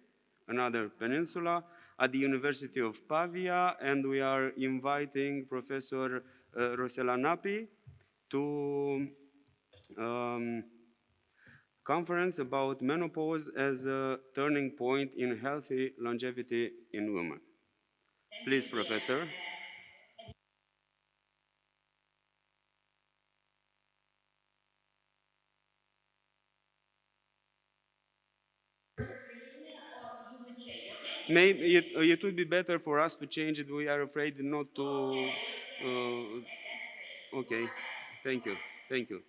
another peninsula, at the University of Pavia, and we are inviting Professor Rosella Nappi to conference about menopause as a turning point in healthy longevity in women. Please, Professor. Maybe it would be better for us to change it. We are afraid not to. Okay, thank you. Thank you.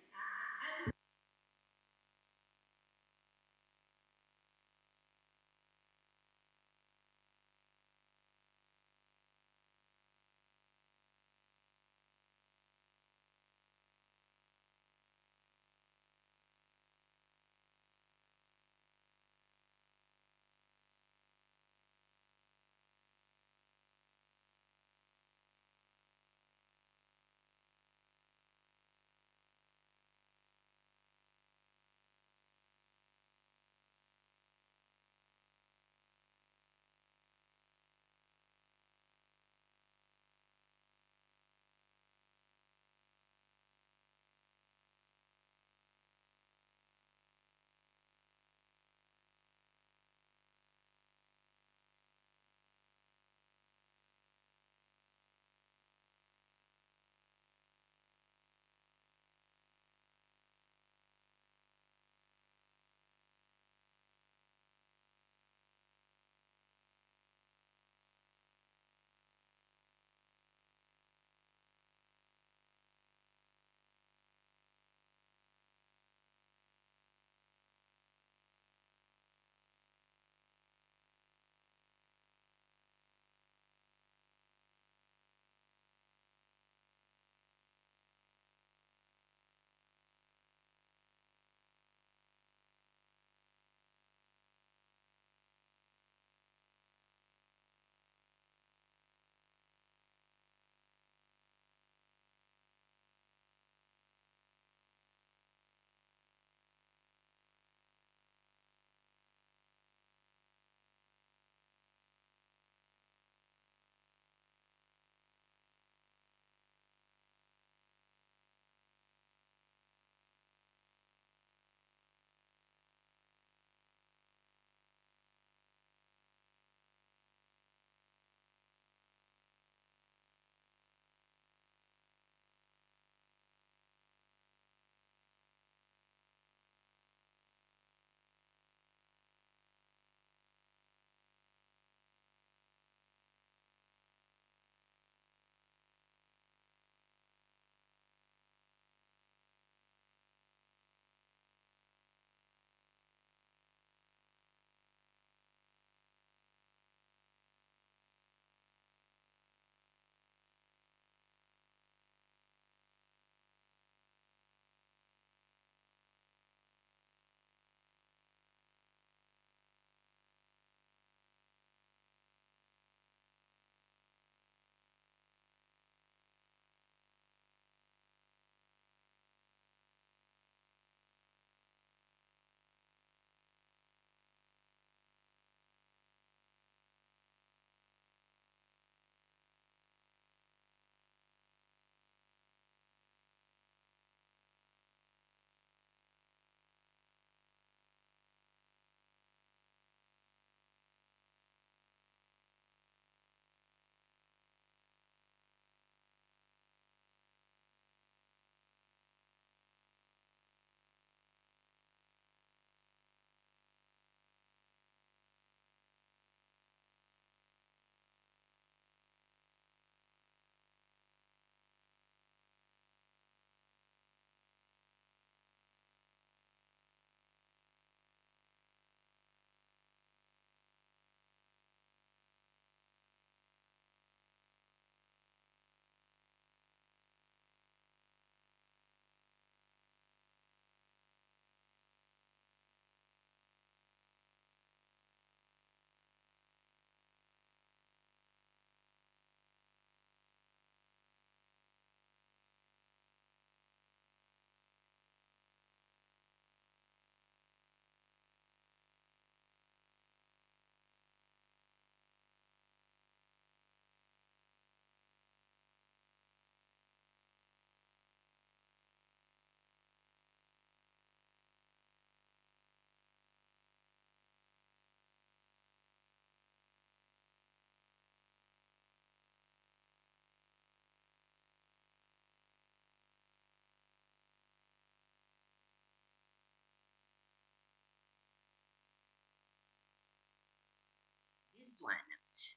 this one,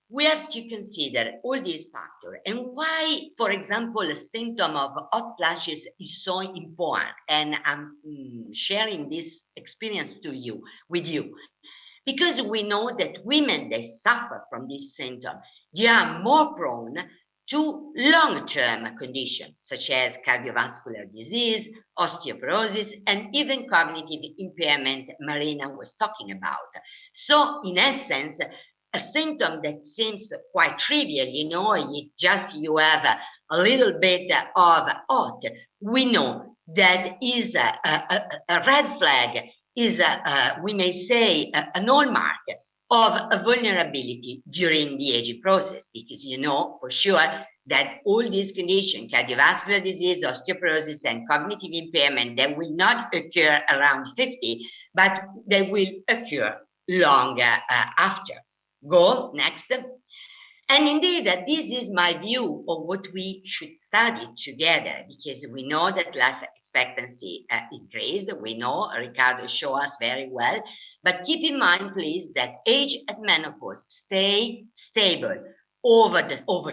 we have to consider all these factors and why, for example, a symptom of hot flashes is so important. And I'm sharing this experience with you, because we know that women that suffer from this symptom, they are more prone to long-term conditions such as cardiovascular disease, osteoporosis, and even cognitive impairment Marina was talking about. So in essence, a symptom that seems quite trivial, it just you have a little bit of hot, we know that is a red flag, is we may say a hallmark of a vulnerability during the aging process, because for sure that all these conditions, cardiovascular disease, osteoporosis, and cognitive impairment, they will not occur around 50, but they will occur long after. Go next. And indeed, this is my view of what we should study together, because we know that life expectancy increased. We know, Ricardo showed us very well. But keep in mind, please, that age at menopause stay stable over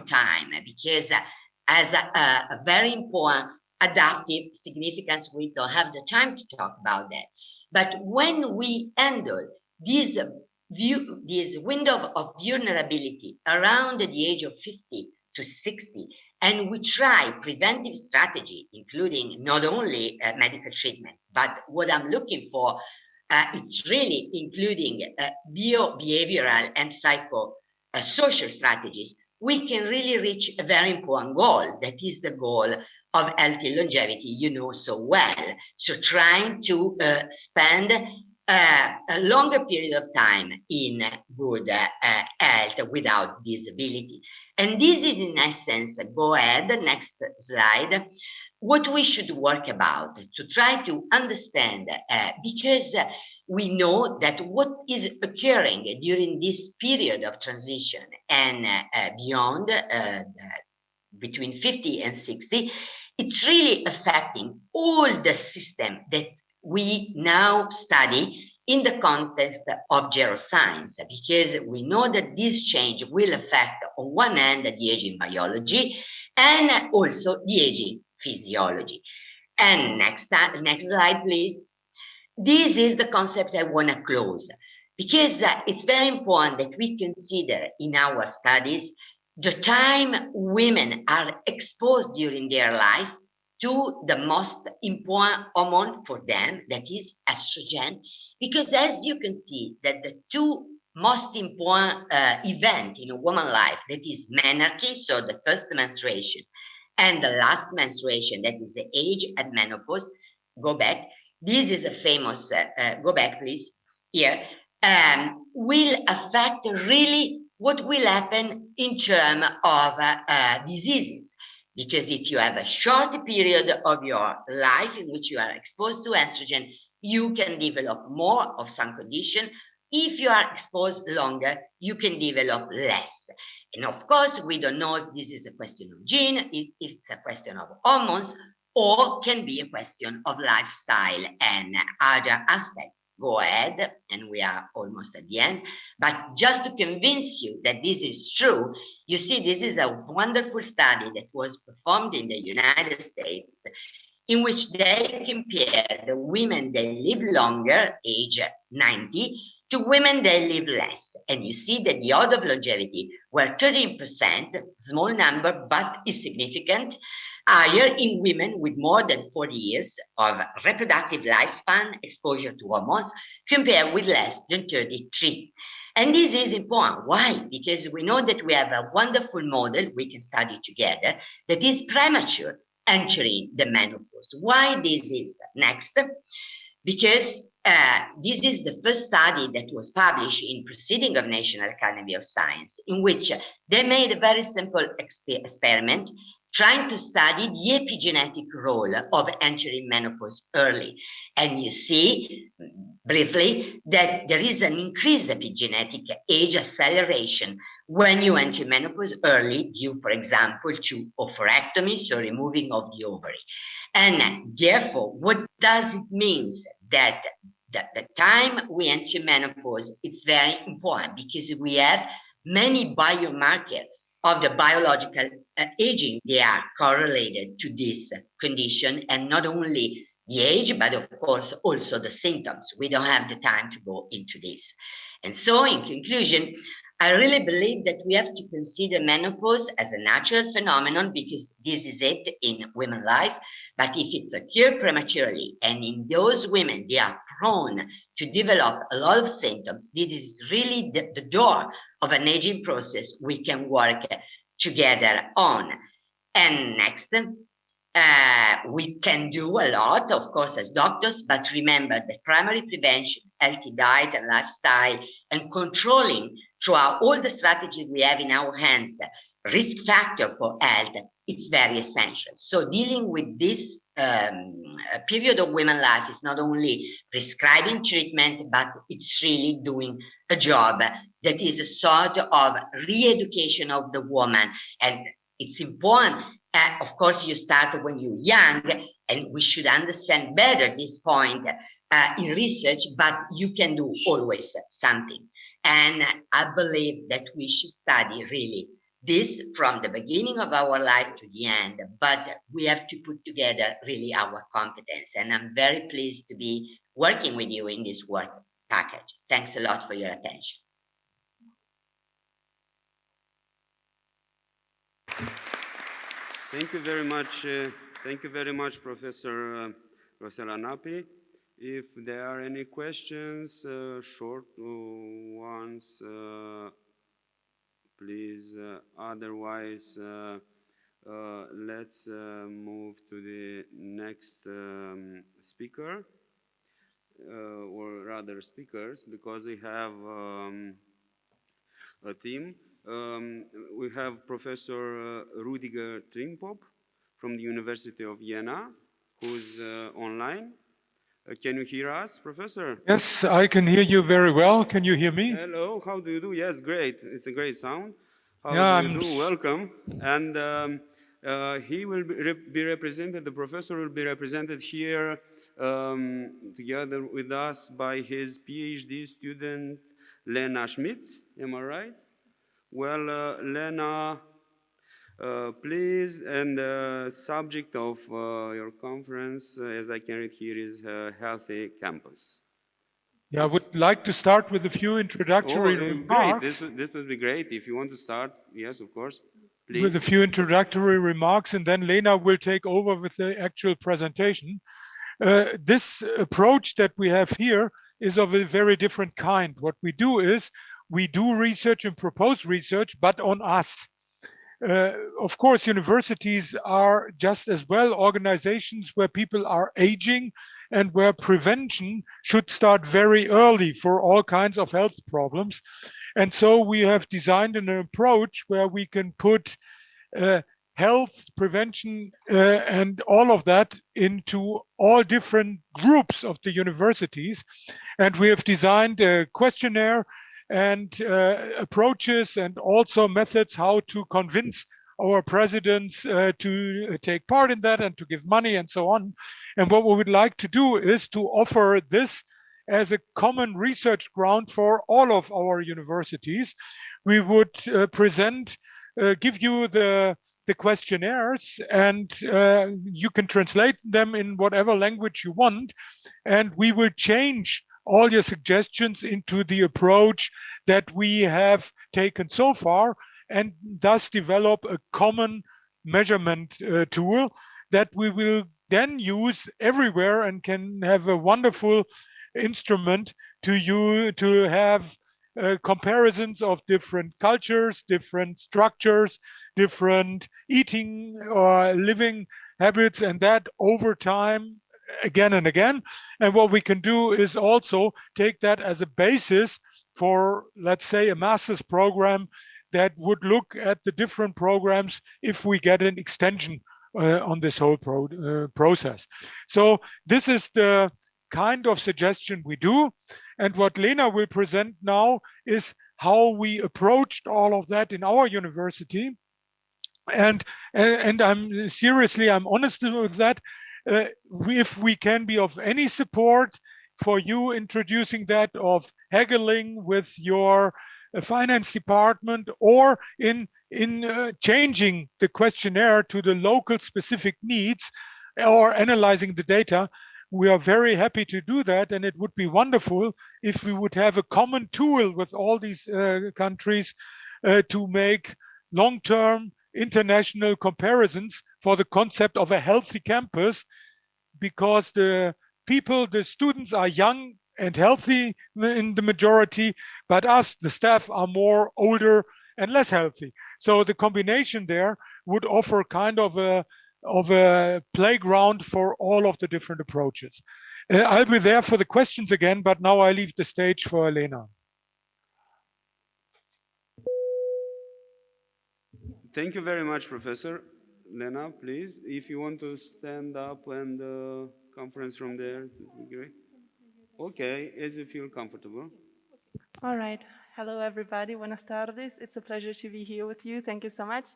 time, because as a very important adaptive significance, we don't have the time to talk about that. But when we handle this window of vulnerability around the age of 50 to 60, and we try preventive strategy, including not only medical treatment, but what I'm looking for, it's really including behavioral and social strategies, we can really reach a very important goal. That is the goal of healthy longevity, so well. So trying to spend a longer period of time in good health without disability. And this is in essence, go ahead, next slide, what we should work about to try to understand, because we know that what is occurring during this period of transition and beyond, between 50 and 60, it's really affecting all the system that we now study in the context of geroscience, because we know that this change will affect, on one hand, the aging biology and also the aging physiology. And next slide, please. This is the concept I want to close, because it's very important that we consider in our studies the time women are exposed during their life to the most important hormone for them, that is estrogen, because as you can see that the two most important event in a woman's life, that is menarche, so the first menstruation, and the last menstruation, that is the age at menopause. Go back. This is a famous, go back please, here, will affect really what will happen in terms of diseases. Because if you have a short period of your life in which you are exposed to estrogen, you can develop more of some condition. If you are exposed longer, you can develop less. And of course, we don't know if this is a question of gene, if it's a question of hormones, or can be a question of lifestyle and other aspects. Go ahead, and we are almost at the end. But just to convince you that this is true, you see, this is a wonderful study that was performed in the United States, in which they compare the women that live longer, age 90, to women that live less. And you see that the odds of longevity were 13%, small number, but is significant, higher in women with more than 40 years of reproductive lifespan exposure to hormones compared with less than 33. And this is important. Why? Because we know that we have a wonderful model we can study together that is premature entering the menopause. Why this is? Next. Because this is the first study that was published in Proceedings of National Academy of Science, in which they made a very simple experiment trying to study the epigenetic role of entering menopause early. And you see, briefly, that there is an increased epigenetic age acceleration when you enter menopause early, due, for example, to oophorectomy, so removing of the ovary. And therefore, what does it mean? That the time we enter menopause, it's very important, because we have many biomarkers of the biological aging, they are correlated to this condition, and not only the age, but of course also the symptoms. We don't have the time to go into this. And so in conclusion, I really believe that we have to consider menopause as a natural phenomenon, because this is it in women's life. But if it's occurred prematurely, and in those women, they are prone to develop a lot of symptoms, this is really the door of an aging process we can work together on. And next, we can do a lot, of course, as doctors, but remember that primary prevention, healthy diet and lifestyle, and controlling throughout all the strategies we have in our hands, risk factor for health, it's very essential. So dealing with this period of women's life is not only prescribing treatment, but it's really doing a job that is a sort of re-education of the woman. And it's important. Of course, you start when you're young, and we should understand better this point in research, but you can do always something. And I believe that we should study really this from the beginning of our life to the end, but we have to put together really our competence. And I'm very pleased to be working with you in this work package. Thanks a lot for your attention. Thank you very much. Thank you very much, Professor Rossella Nappi. If there are any questions, short ones, please. Otherwise, let's move to the next speaker, or rather speakers, because we have a team. We have Professor Rüdiger Trimpop from the University of Vienna, who's online. Can you hear us, Professor? Yes, I can hear you very well. Can you hear me? Hello, how do you do? Yes, great. It's a great sound. How do you do? Welcome. And he will be represented, the professor will be represented here together with us by his PhD student, Lena Schmidt. Am I right? Well, Lena, please, and the subject of your conference, as I can read here, is Healthy Campus. Yeah, I would like to start with a few introductory remarks. Great, this would be great. If you want to start, yes, of course, please. With a few introductory remarks, and then Lena will take over with the actual presentation. This approach that we have here is of a very different kind. What we do is, we do research and propose research, but on us. Of course, universities are just as well organizations where people are aging and where prevention should start very early for all kinds of health problems. And so we have designed an approach where we can put health, prevention, and all of that into all different groups of the universities. And we have designed a questionnaire and approaches and also methods how to convince our presidents to take part in that and to give money and so on. And what we would like to do is to offer this as a common research ground for all of our universities. We would give you the questionnaires, and you can translate them in whatever language you want, and we will change all your suggestions into the approach that we have taken so far, and thus develop a common measurement tool that we will then use everywhere and can have a wonderful instrument to have comparisons of different cultures, different structures, different eating or living habits, and that over time again and again. And what we can do is also take that as a basis for, let's say, a master's program that would look at the different programs if we get an extension on this whole process. So this is the kind of suggestion we do. And what Lena will present now is how we approached all of that in our university. And I'm seriously, I'm honest with that. If we can be of any support for you introducing that, of haggling with your finance department, or in changing the questionnaire to the local specific needs or analyzing the data. We are very happy to do that, and it would be wonderful if we would have a common tool with all these countries to make long-term international comparisons for the concept of a healthy campus, because the people, the students are young and healthy in the majority, but us, the staff, are more older and less healthy. So the combination there would offer kind of a playground for all of the different approaches. I'll be there for the questions again, but now I leave the stage for Elena. Thank you very much, Professor. Lena, please, if you want to stand up and conference from there, it would be great. Okay, as you feel comfortable. All right. Hello, everybody. Buenas tardes. It's a pleasure to be here with you. Thank you so much.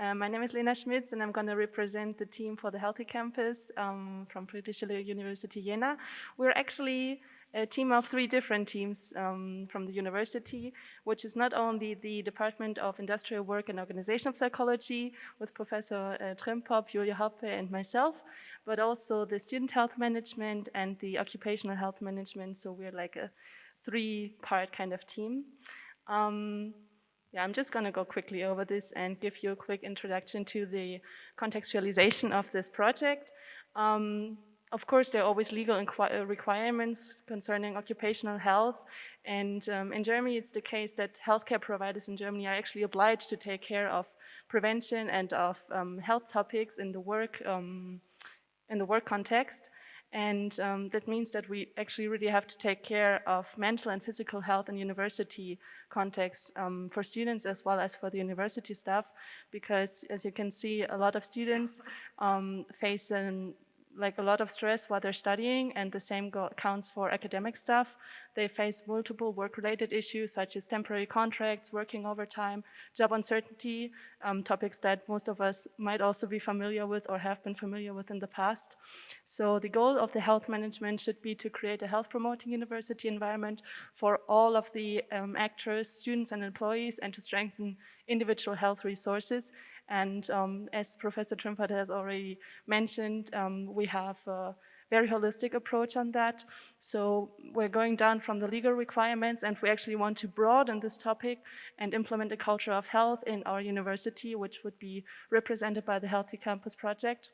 My name is Lena Schmitz, and I'm going to represent the team for the Healthy Campus from British University Jena. We're actually a team of 3 different teams from the university, which is not only the Department of Industrial Work and Organizational Psychology with Professor Trimpop, Julia Hoppe, and myself, but also the Student Health Management and the Occupational Health Management. So we're like a 3-part kind of team. Yeah, I'm just going to go quickly over this and give you a quick introduction to the contextualization of this project. Of course, there are always legal requirements concerning occupational health. And in Germany, it's the case that healthcare providers in Germany are actually obliged to take care of prevention and of health topics in the work context. And that means that we actually really have to take care of mental and physical health in university context for students as well as for the university staff, because as you can see, a lot of students face like a lot of stress while they're studying, and the same counts for academic staff. They face multiple work-related issues such as temporary contracts, working overtime, job uncertainty, topics that most of us might also be familiar with or have been familiar with in the past. So the goal of the health management should be to create a health-promoting university environment for all of the actors, students and employees, and to strengthen individual health resources. And as Professor Trimpop has already mentioned, we have a very holistic approach on that. So we're going down from the legal requirements, and we actually want to broaden this topic and implement a culture of health in our university, which would be represented by the Healthy Campus project,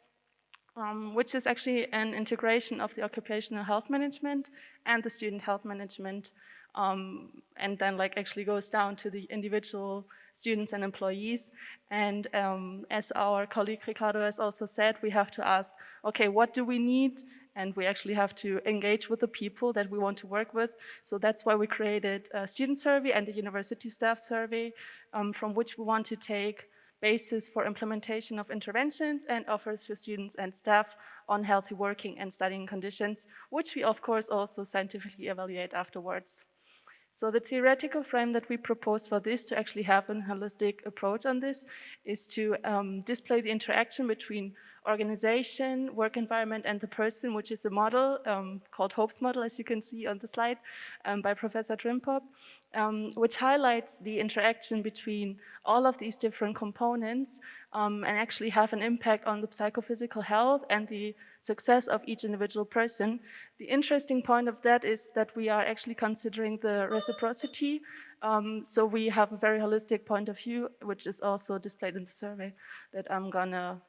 which is actually an integration of the occupational health management and the student health management, and then like actually goes down to the individual students and employees. And as our colleague Ricardo has also said, we have to ask, okay, what do we need? And we actually have to engage with the people that we want to work with. So that's why we created a student survey and a university staff survey, from which we want to take basis for implementation of interventions and offers for students and staff on healthy working and studying conditions, which we of course also scientifically evaluate afterwards. So the theoretical frame that we propose for this, to actually have a holistic approach on this, is to display the interaction between organization, work environment, and the person, which is a model called Hope's model, as you can see on the slide, by Professor Trimpop, which highlights the interaction between all of these different components and actually have an impact on the psychophysical health and the success of each individual person. The interesting point of that is that we are actually considering the reciprocity. So we have a very holistic point of view, which is also displayed in the survey that I'm gonna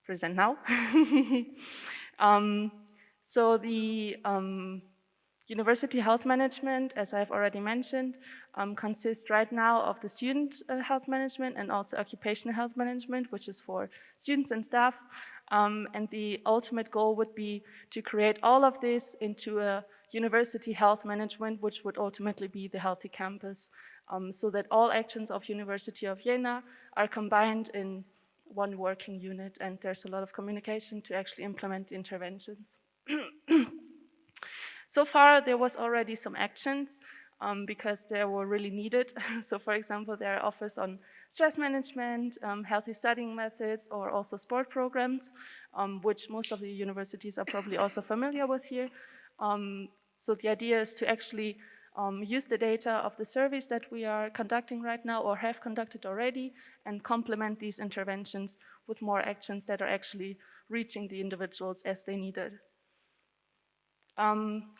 present now. So the university health management, as I've already mentioned, consists right now of the student health management and also occupational health management, which is for students and staff. And the ultimate goal would be to create all of this into a university health management, which would ultimately be the Healthy Campus, so that all actions of University of Jena are combined in one working unit, and there's a lot of communication to actually implement the interventions. So far, there was already some actions because they were really needed. So for example, there are offers on stress management, healthy studying methods, or also sport programs, which most of the universities are probably also familiar with here. So the idea is to actually use the data of the surveys that we are conducting right now or have conducted already and complement these interventions with more actions that are actually reaching the individuals as they need it.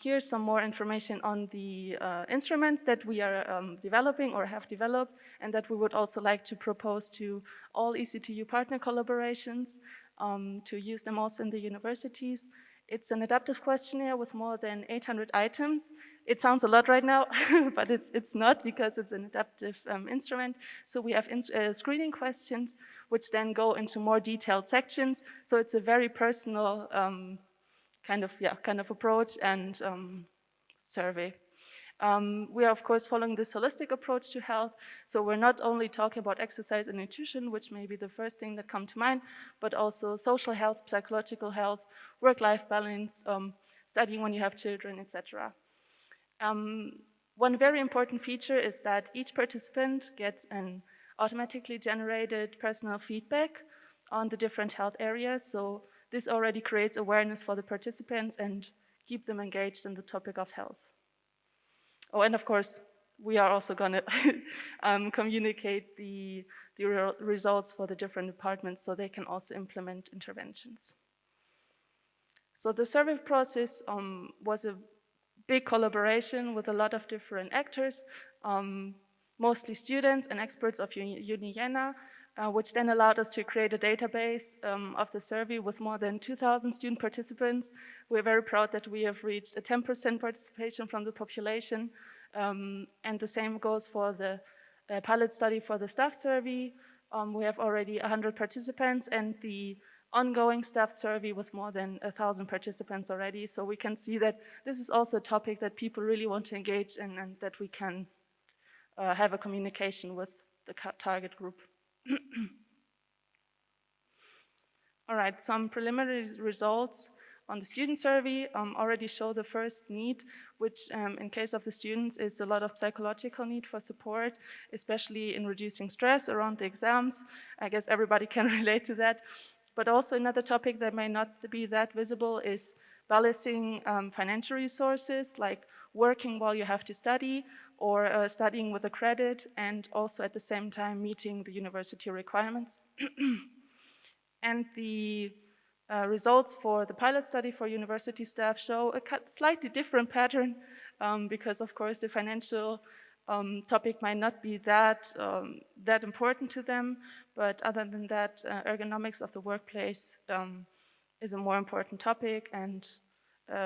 Here's some more information on the instruments that we are developing or have developed and that we would also like to propose to all EC2U partner collaborations to use them also in the universities. It's an adaptive questionnaire with more than 800 items. It sounds a lot right now, but it's not because it's an adaptive instrument. So we have screening questions, which then go into more detailed sections. So it's a very personal kind of approach and survey. We are, of course, following this holistic approach to health. So we're not only talking about exercise and nutrition, which may be the first thing that come to mind, but also social health, psychological health, work-life balance, studying when you have children, etc. One very important feature is that each participant gets an automatically generated personal feedback on the different health areas. So this already creates awareness for the participants and keep them engaged in the topic of health. Oh, and of course, we are also going to communicate the results for the different departments so they can also implement interventions. So the survey process was a big collaboration with a lot of different actors, mostly students and experts of Uni Jena, which then allowed us to create a database of the survey with more than 2,000 student participants. We're very proud that we have reached a 10% participation from the population, and the same goes for the pilot study for the staff survey. We have already 100 participants, and the ongoing staff survey with more than 1,000 participants already. So we can see that this is also a topic that people really want to engage in and that we can have a communication with the target group. All right, some preliminary results on the student survey already show the first need, which in case of the students is a lot of psychological need for support, especially in reducing stress around the exams. I guess everybody can relate to that. But also another topic that may not be that visible is balancing financial resources, like working while you have to study, or studying with a credit, and also at the same time meeting the university requirements. And the results for the pilot study for university staff show a slightly different pattern because, of course, the financial topic might not be that important to them, but other than that, ergonomics of the workplace is a more important topic, and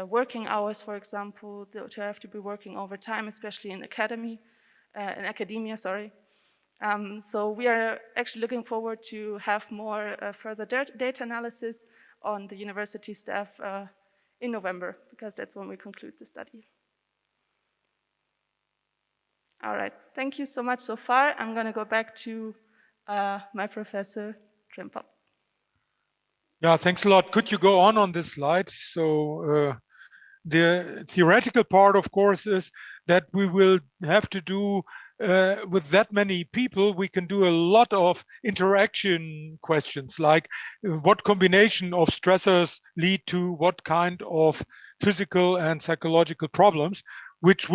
working hours, for example, to have to be working overtime, especially in academia, sorry. So we are actually looking forward to have more further data analysis on the university staff in November, because that's when we conclude the study. All right, thank you so much so far. I'm going to go back to my professor, Trimpa. Yeah, thanks a lot. Could you go on this slide? So the theoretical part, of course, is that we will have to do with that many people, we can do a lot of interaction questions, like what combination of stressors lead to what kind of physical and psychological problems, which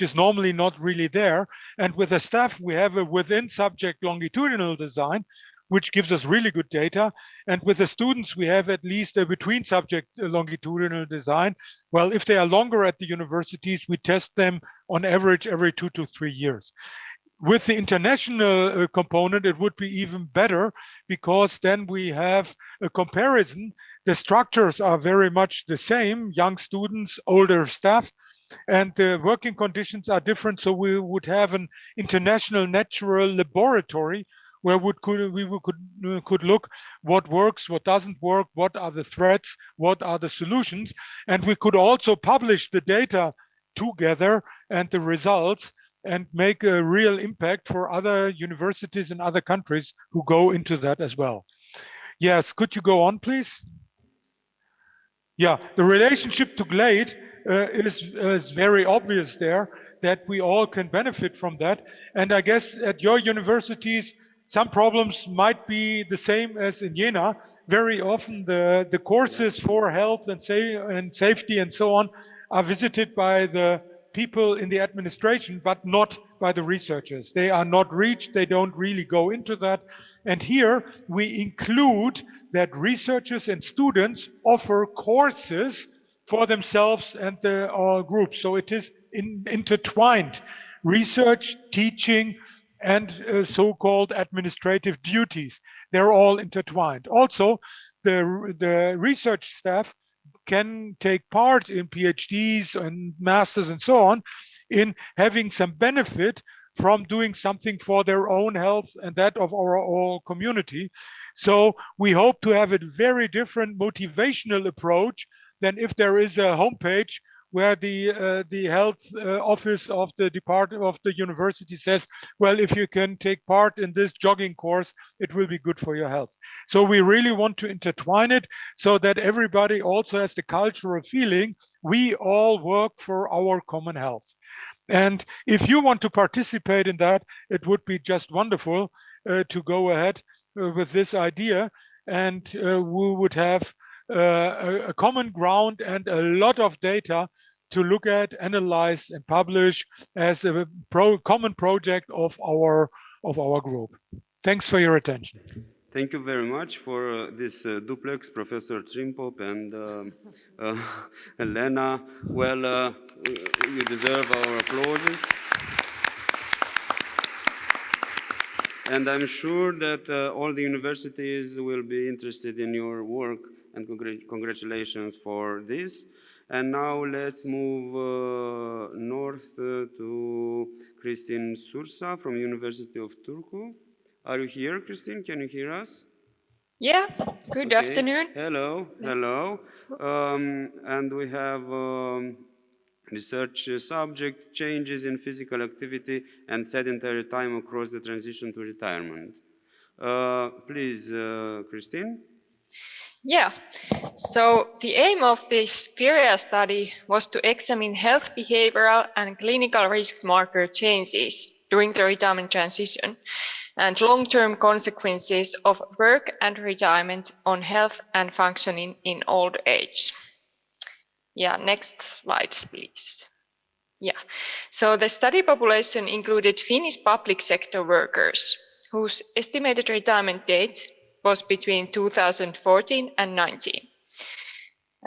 is normally not really there. And with the staff, we have a within subject longitudinal design, which gives us really good data. And with the students, we have at least a between subject longitudinal design. Well, if they are longer at the universities, we test them on average every 2 to 3 years. With the international component, it would be even better, because then we have a comparison. The structures are very much the same, young students, older staff, and the working conditions are different. So we would have an international natural laboratory where we could look what works, what doesn't work, what are the threats, what are the solutions. And we could also publish the data together and the results and make a real impact for other universities in other countries who go into that as well. Yes, could you go on, please? Yeah, the relationship to GLADE is very obvious there, that we all can benefit from that. And I guess at your universities, some problems might be the same as in Jena. Very often the courses for health and safety and so on are visited by the people in the administration, but not by the researchers. They are not reached, they don't really go into that. And here we include that researchers and students offer courses for themselves and their groups. So it is intertwined, research, teaching, and so-called administrative duties. They're all intertwined. Also, the research staff can take part in PhDs and masters and so on in having some benefit from doing something for their own health and that of our whole community. So we hope to have a very different motivational approach than if there is a homepage where the health office of the department of the university says, well, if you can take part in this jogging course, it will be good for your health. So we really want to intertwine it so that everybody also has the cultural feeling we all work for our common health. And if you want to participate in that, it would be just wonderful to go ahead with this idea, and we would have a common ground and a lot of data to look at, analyze, and publish as a common project of our group. Thanks for your attention. Thank you very much for this duplex, Professor Trimpop and Elena. Well, you deserve our applauses. And I'm sure that all the universities will be interested in your work, and congratulations for this. And now let's move north to Christine Sursa from University of Turku. Are you here, Christine? Can you hear us? Yeah, good afternoon. Hello, hello. And we have research subject, changes in physical activity and sedentary time across the transition to retirement. Please, Christine. Yeah, so the aim of this FIREA study was to examine health behavioral and clinical risk marker changes during the retirement transition and long-term consequences of work and retirement on health and functioning in old age. Yeah, next slides, please. Yeah, so the study population included Finnish public sector workers whose estimated retirement date was between 2014 and 19.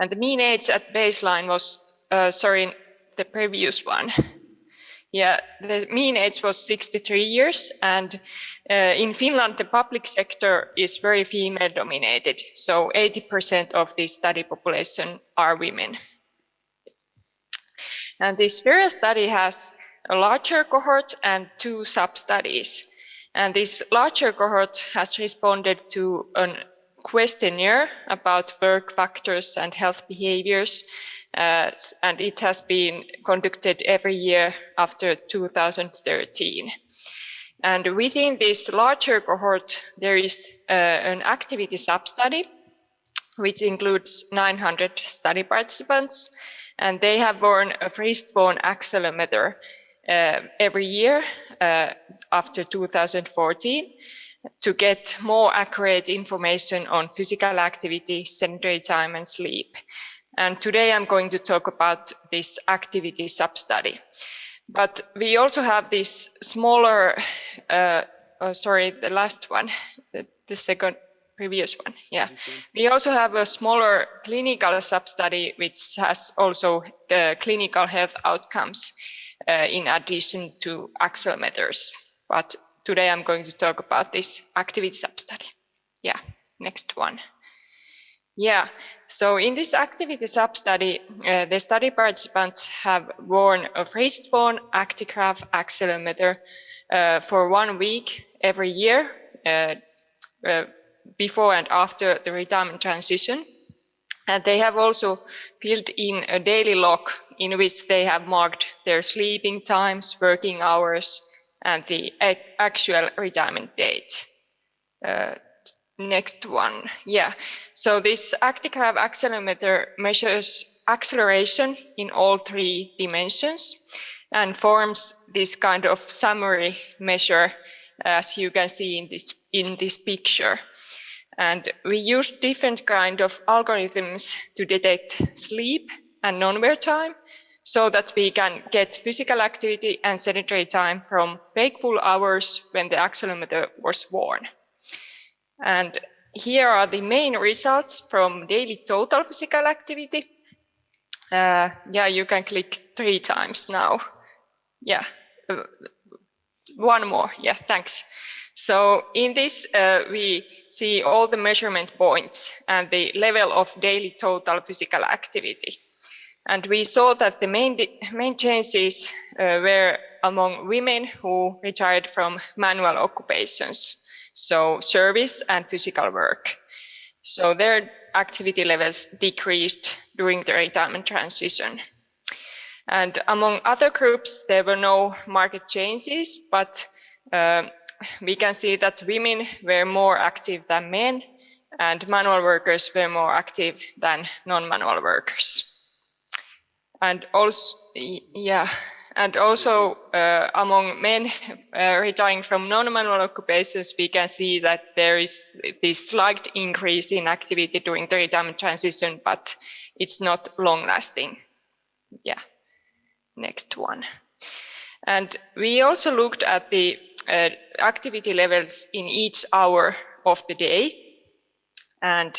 And the mean age at baseline was, the previous one. Yeah, the mean age was 63 years, and in Finland, the public sector is very female dominated. So 80% of the study population are women. And this FIREA study has a larger cohort and 2 sub-studies. And this larger cohort has responded to a questionnaire about work factors and health behaviors, and it has been conducted every year after 2013. And within this larger cohort, there is an activity sub-study, which includes 900 study participants, and they have worn a wrist-worn accelerometer every year after 2014 to get more accurate information on physical activity, sedentary time, and sleep. And today I'm going to talk about this activity sub-study. But we also have this smaller, the last one, the second previous one, yeah. We also have a smaller clinical sub-study which has also the clinical health outcomes in addition to accelerometers. But today I'm going to talk about this activity sub-study. Yeah, next one. Yeah, so in this activity sub-study, the study participants have worn a wrist-worn Activa Accelerometer for 1 week every year before and after the retirement transition. And they have also filled in a daily log in which they have marked their sleeping times, working hours, and the actual retirement date. Next one, yeah. So this Activa Accelerometer measures acceleration in all 3 dimensions and forms this kind of summary measure, as you can see in this picture. And we use different kind of algorithms to detect sleep and non-wear time. so that we can get physical activity and sedentary time from wakeful hours when the accelerometer was worn. And here are the main results from daily total physical activity. Yeah, you can click 3 times now. Yeah, one more. Yeah, thanks. So in this, we see all the measurement points and the level of daily total physical activity. And we saw that the main changes were among women who retired from manual occupations, so service and physical work. So their activity levels decreased during the retirement transition. And among other groups, there were no marked changes, but we can see that women were more active than men, and manual workers were more active than non-manual workers. And also, among men retiring from non-manual occupations, we can see that there is this slight increase in activity during the retirement transition, but it's not long-lasting. Yeah, next one. And we also looked at the activity levels in each hour of the day. And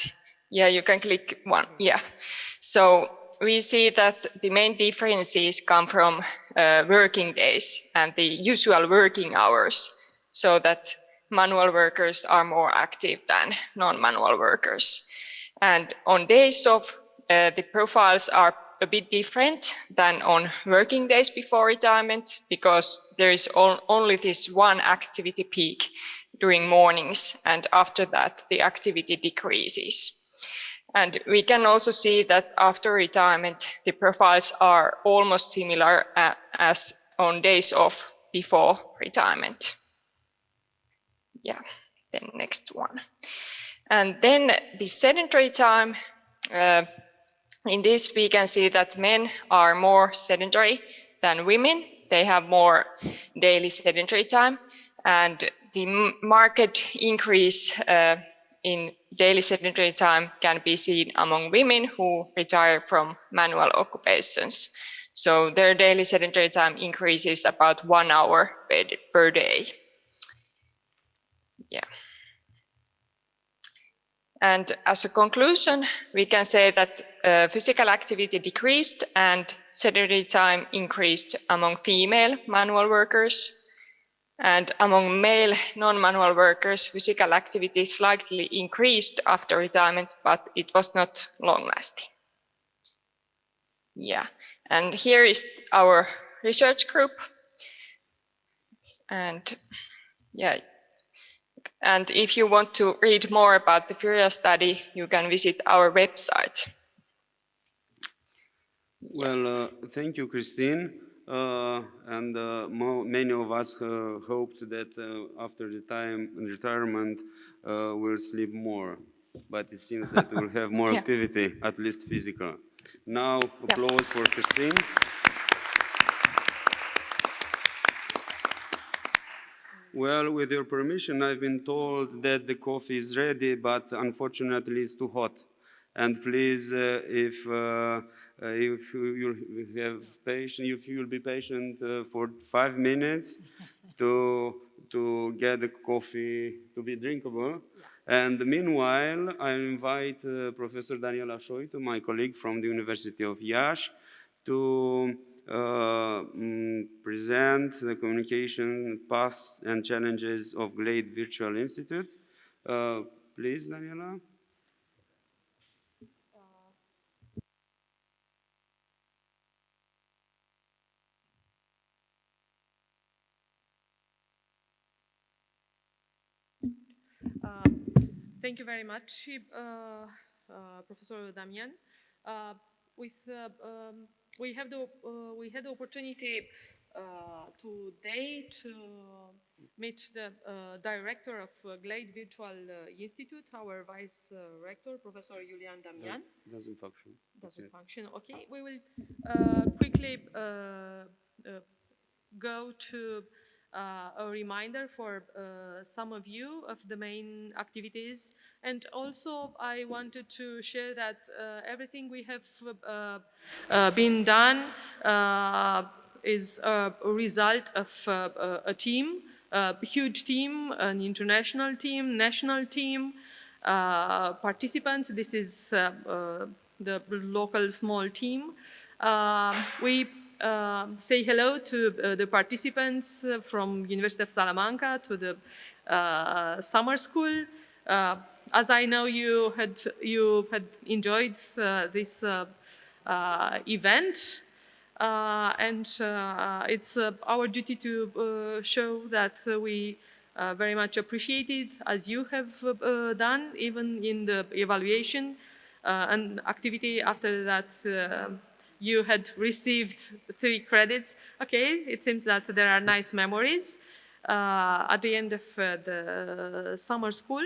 yeah, you can click 1. Yeah, so we see that the main differences come from working days and the usual working hours, so that manual workers are more active than non-manual workers. And on days off, the profiles are a bit different than on working days before retirement, because there is only this one activity peak during mornings, and after that the activity decreases. And we can also see that after retirement, the profiles are almost similar as on days off before retirement. Yeah, then next one. And then the sedentary time, in this we can see that men are more sedentary than women. They have more daily sedentary time, and the marked increase in daily sedentary time can be seen among women who retire from manual occupations. So their daily sedentary time increases about 1 hour per day. Yeah. And as a conclusion, we can say that physical activity decreased and sedentary time increased among female manual workers. And among male non-manual workers, physical activity slightly increased after retirement, but it was not long-lasting. Yeah, and here is our research group. And yeah, and if you want to read more about the FURIA study, you can visit our website. Well, thank you, Christine. Many of us hoped that after the retirement we'll sleep more, but it seems that we'll have more activity, at least physical. Now, applause for Christine. Well, with your permission, I've been told that the coffee is ready, but unfortunately it's too hot. And please, if you'll have patience, if you'll be patient for 5 minutes to get the coffee to be drinkable. And meanwhile, I invite Professor Daniela Șoitu, my colleague from the University of Iași, to present the communication paths and challenges of Glade Virtual Institute. Please, Daniela. Thank you very much, Professor Damian. We had the opportunity today to meet the director of Glade Virtual Institute, our vice rector, Professor Julian Damian. Doesn't function. Doesn't function. Okay, we will quickly go to a reminder for some of you of the main activities. And also I wanted to share that everything we have been done is a result of a team, a huge team, an international team, national team, participants. This is the local small team. We say hello to the participants from University of Salamanca, to the summer school. As I know, you had enjoyed this event, and it's our duty to show that we very much appreciate it, as you have done, even in the evaluation and activity. After that, you had received 3 credits. Okay, it seems that there are nice memories at the end of the summer school.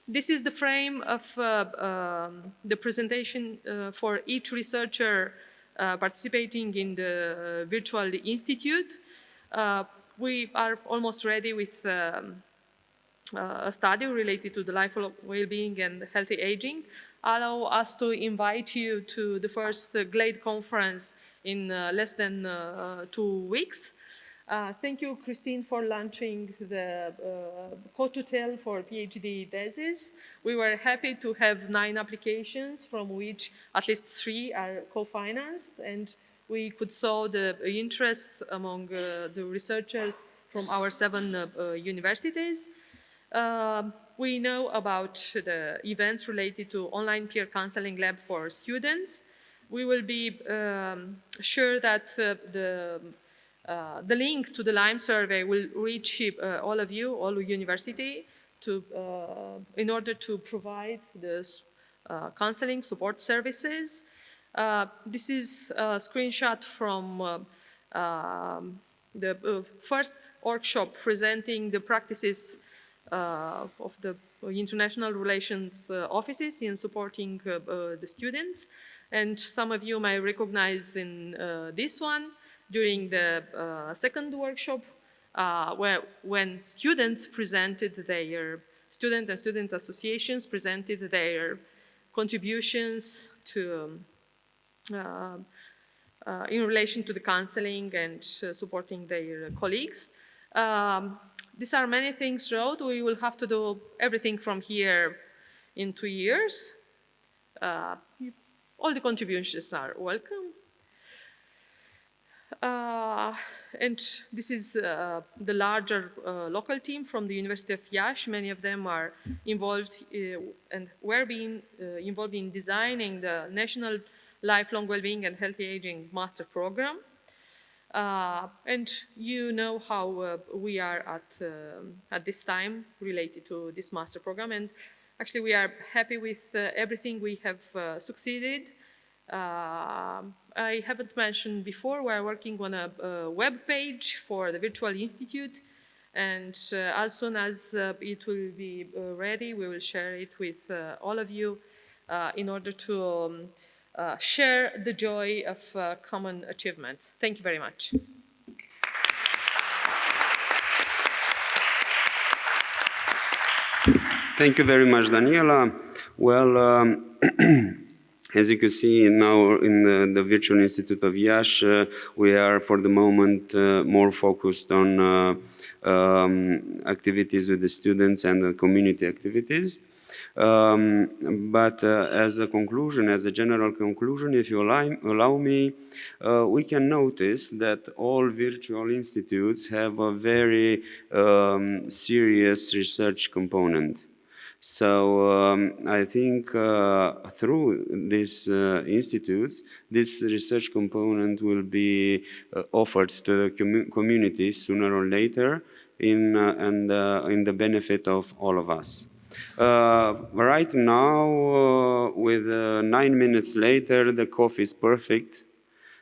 This is the frame of the presentation for each researcher participating in the virtual institute. We are almost ready with a study related to the lifelong well-being and healthy aging. Allow us to invite you to the first GLADE conference in less than 2 weeks. Thank you, Christine, for launching the co-tutel for PhD thesis. We were happy to have 9 applications, from which at least 3 are co-financed, and we could saw the interest among the researchers from our 7 universities. We know about the events related to online peer counseling lab for students. We will be sure that the link to the Lyme survey will reach all of you, all university, in order to provide this counseling support services. This is a screenshot from the first workshop presenting the practices of the international relations offices in supporting the students. And some of you may recognize in this one, during the second workshop, when students presented their, student and student associations presented their contributions to in relation to the counseling and supporting their colleagues. These are many things wrote. We will have to do everything from here in 2 years. All the contributions are welcome. And this is the larger local team from the University of Iași. Many of them are involved and were being involved in designing the National Lifelong Wellbeing and Healthy Aging Master Program. And you know how we are at this time related to this master program. And actually we are happy with everything we have succeeded. I haven't mentioned before, we are working on a web page for the Virtual Institute. And as soon as it will be ready, we will share it with all of you in order to share the joy of common achievements. Thank you very much. Thank you very much, Daniela. Well, as you can see now in the Virtual Institute of Iași, we are for the moment more focused on activities with the students and the community activities. But as a conclusion, as a general conclusion, if you allow me, we can notice that all virtual institutes have a very serious research component. So I think through these institutes, this research component will be offered to the community sooner or later in the benefit of all of us. Right now, with 9 minutes later, the coffee is perfect.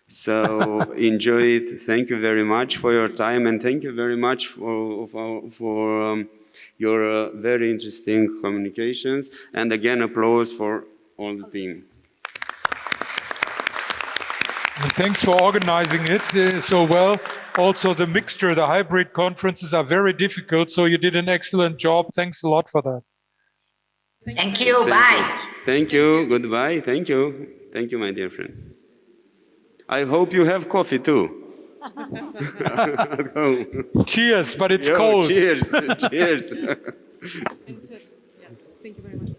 So enjoy it. Thank you very much for your time, and thank you very much for your very interesting communications. And again, applause for all the team. And thanks for organizing it so well. Also, the mixture, the hybrid conferences are very difficult, so you did an excellent job. Thanks a lot for that. Thank you. Bye. Thank you. Goodbye. Thank you. Thank you, my dear friend. I hope you have coffee too. At home. Cheers, but it's Yo, cold. Cheers. Cheers. Thank you very much.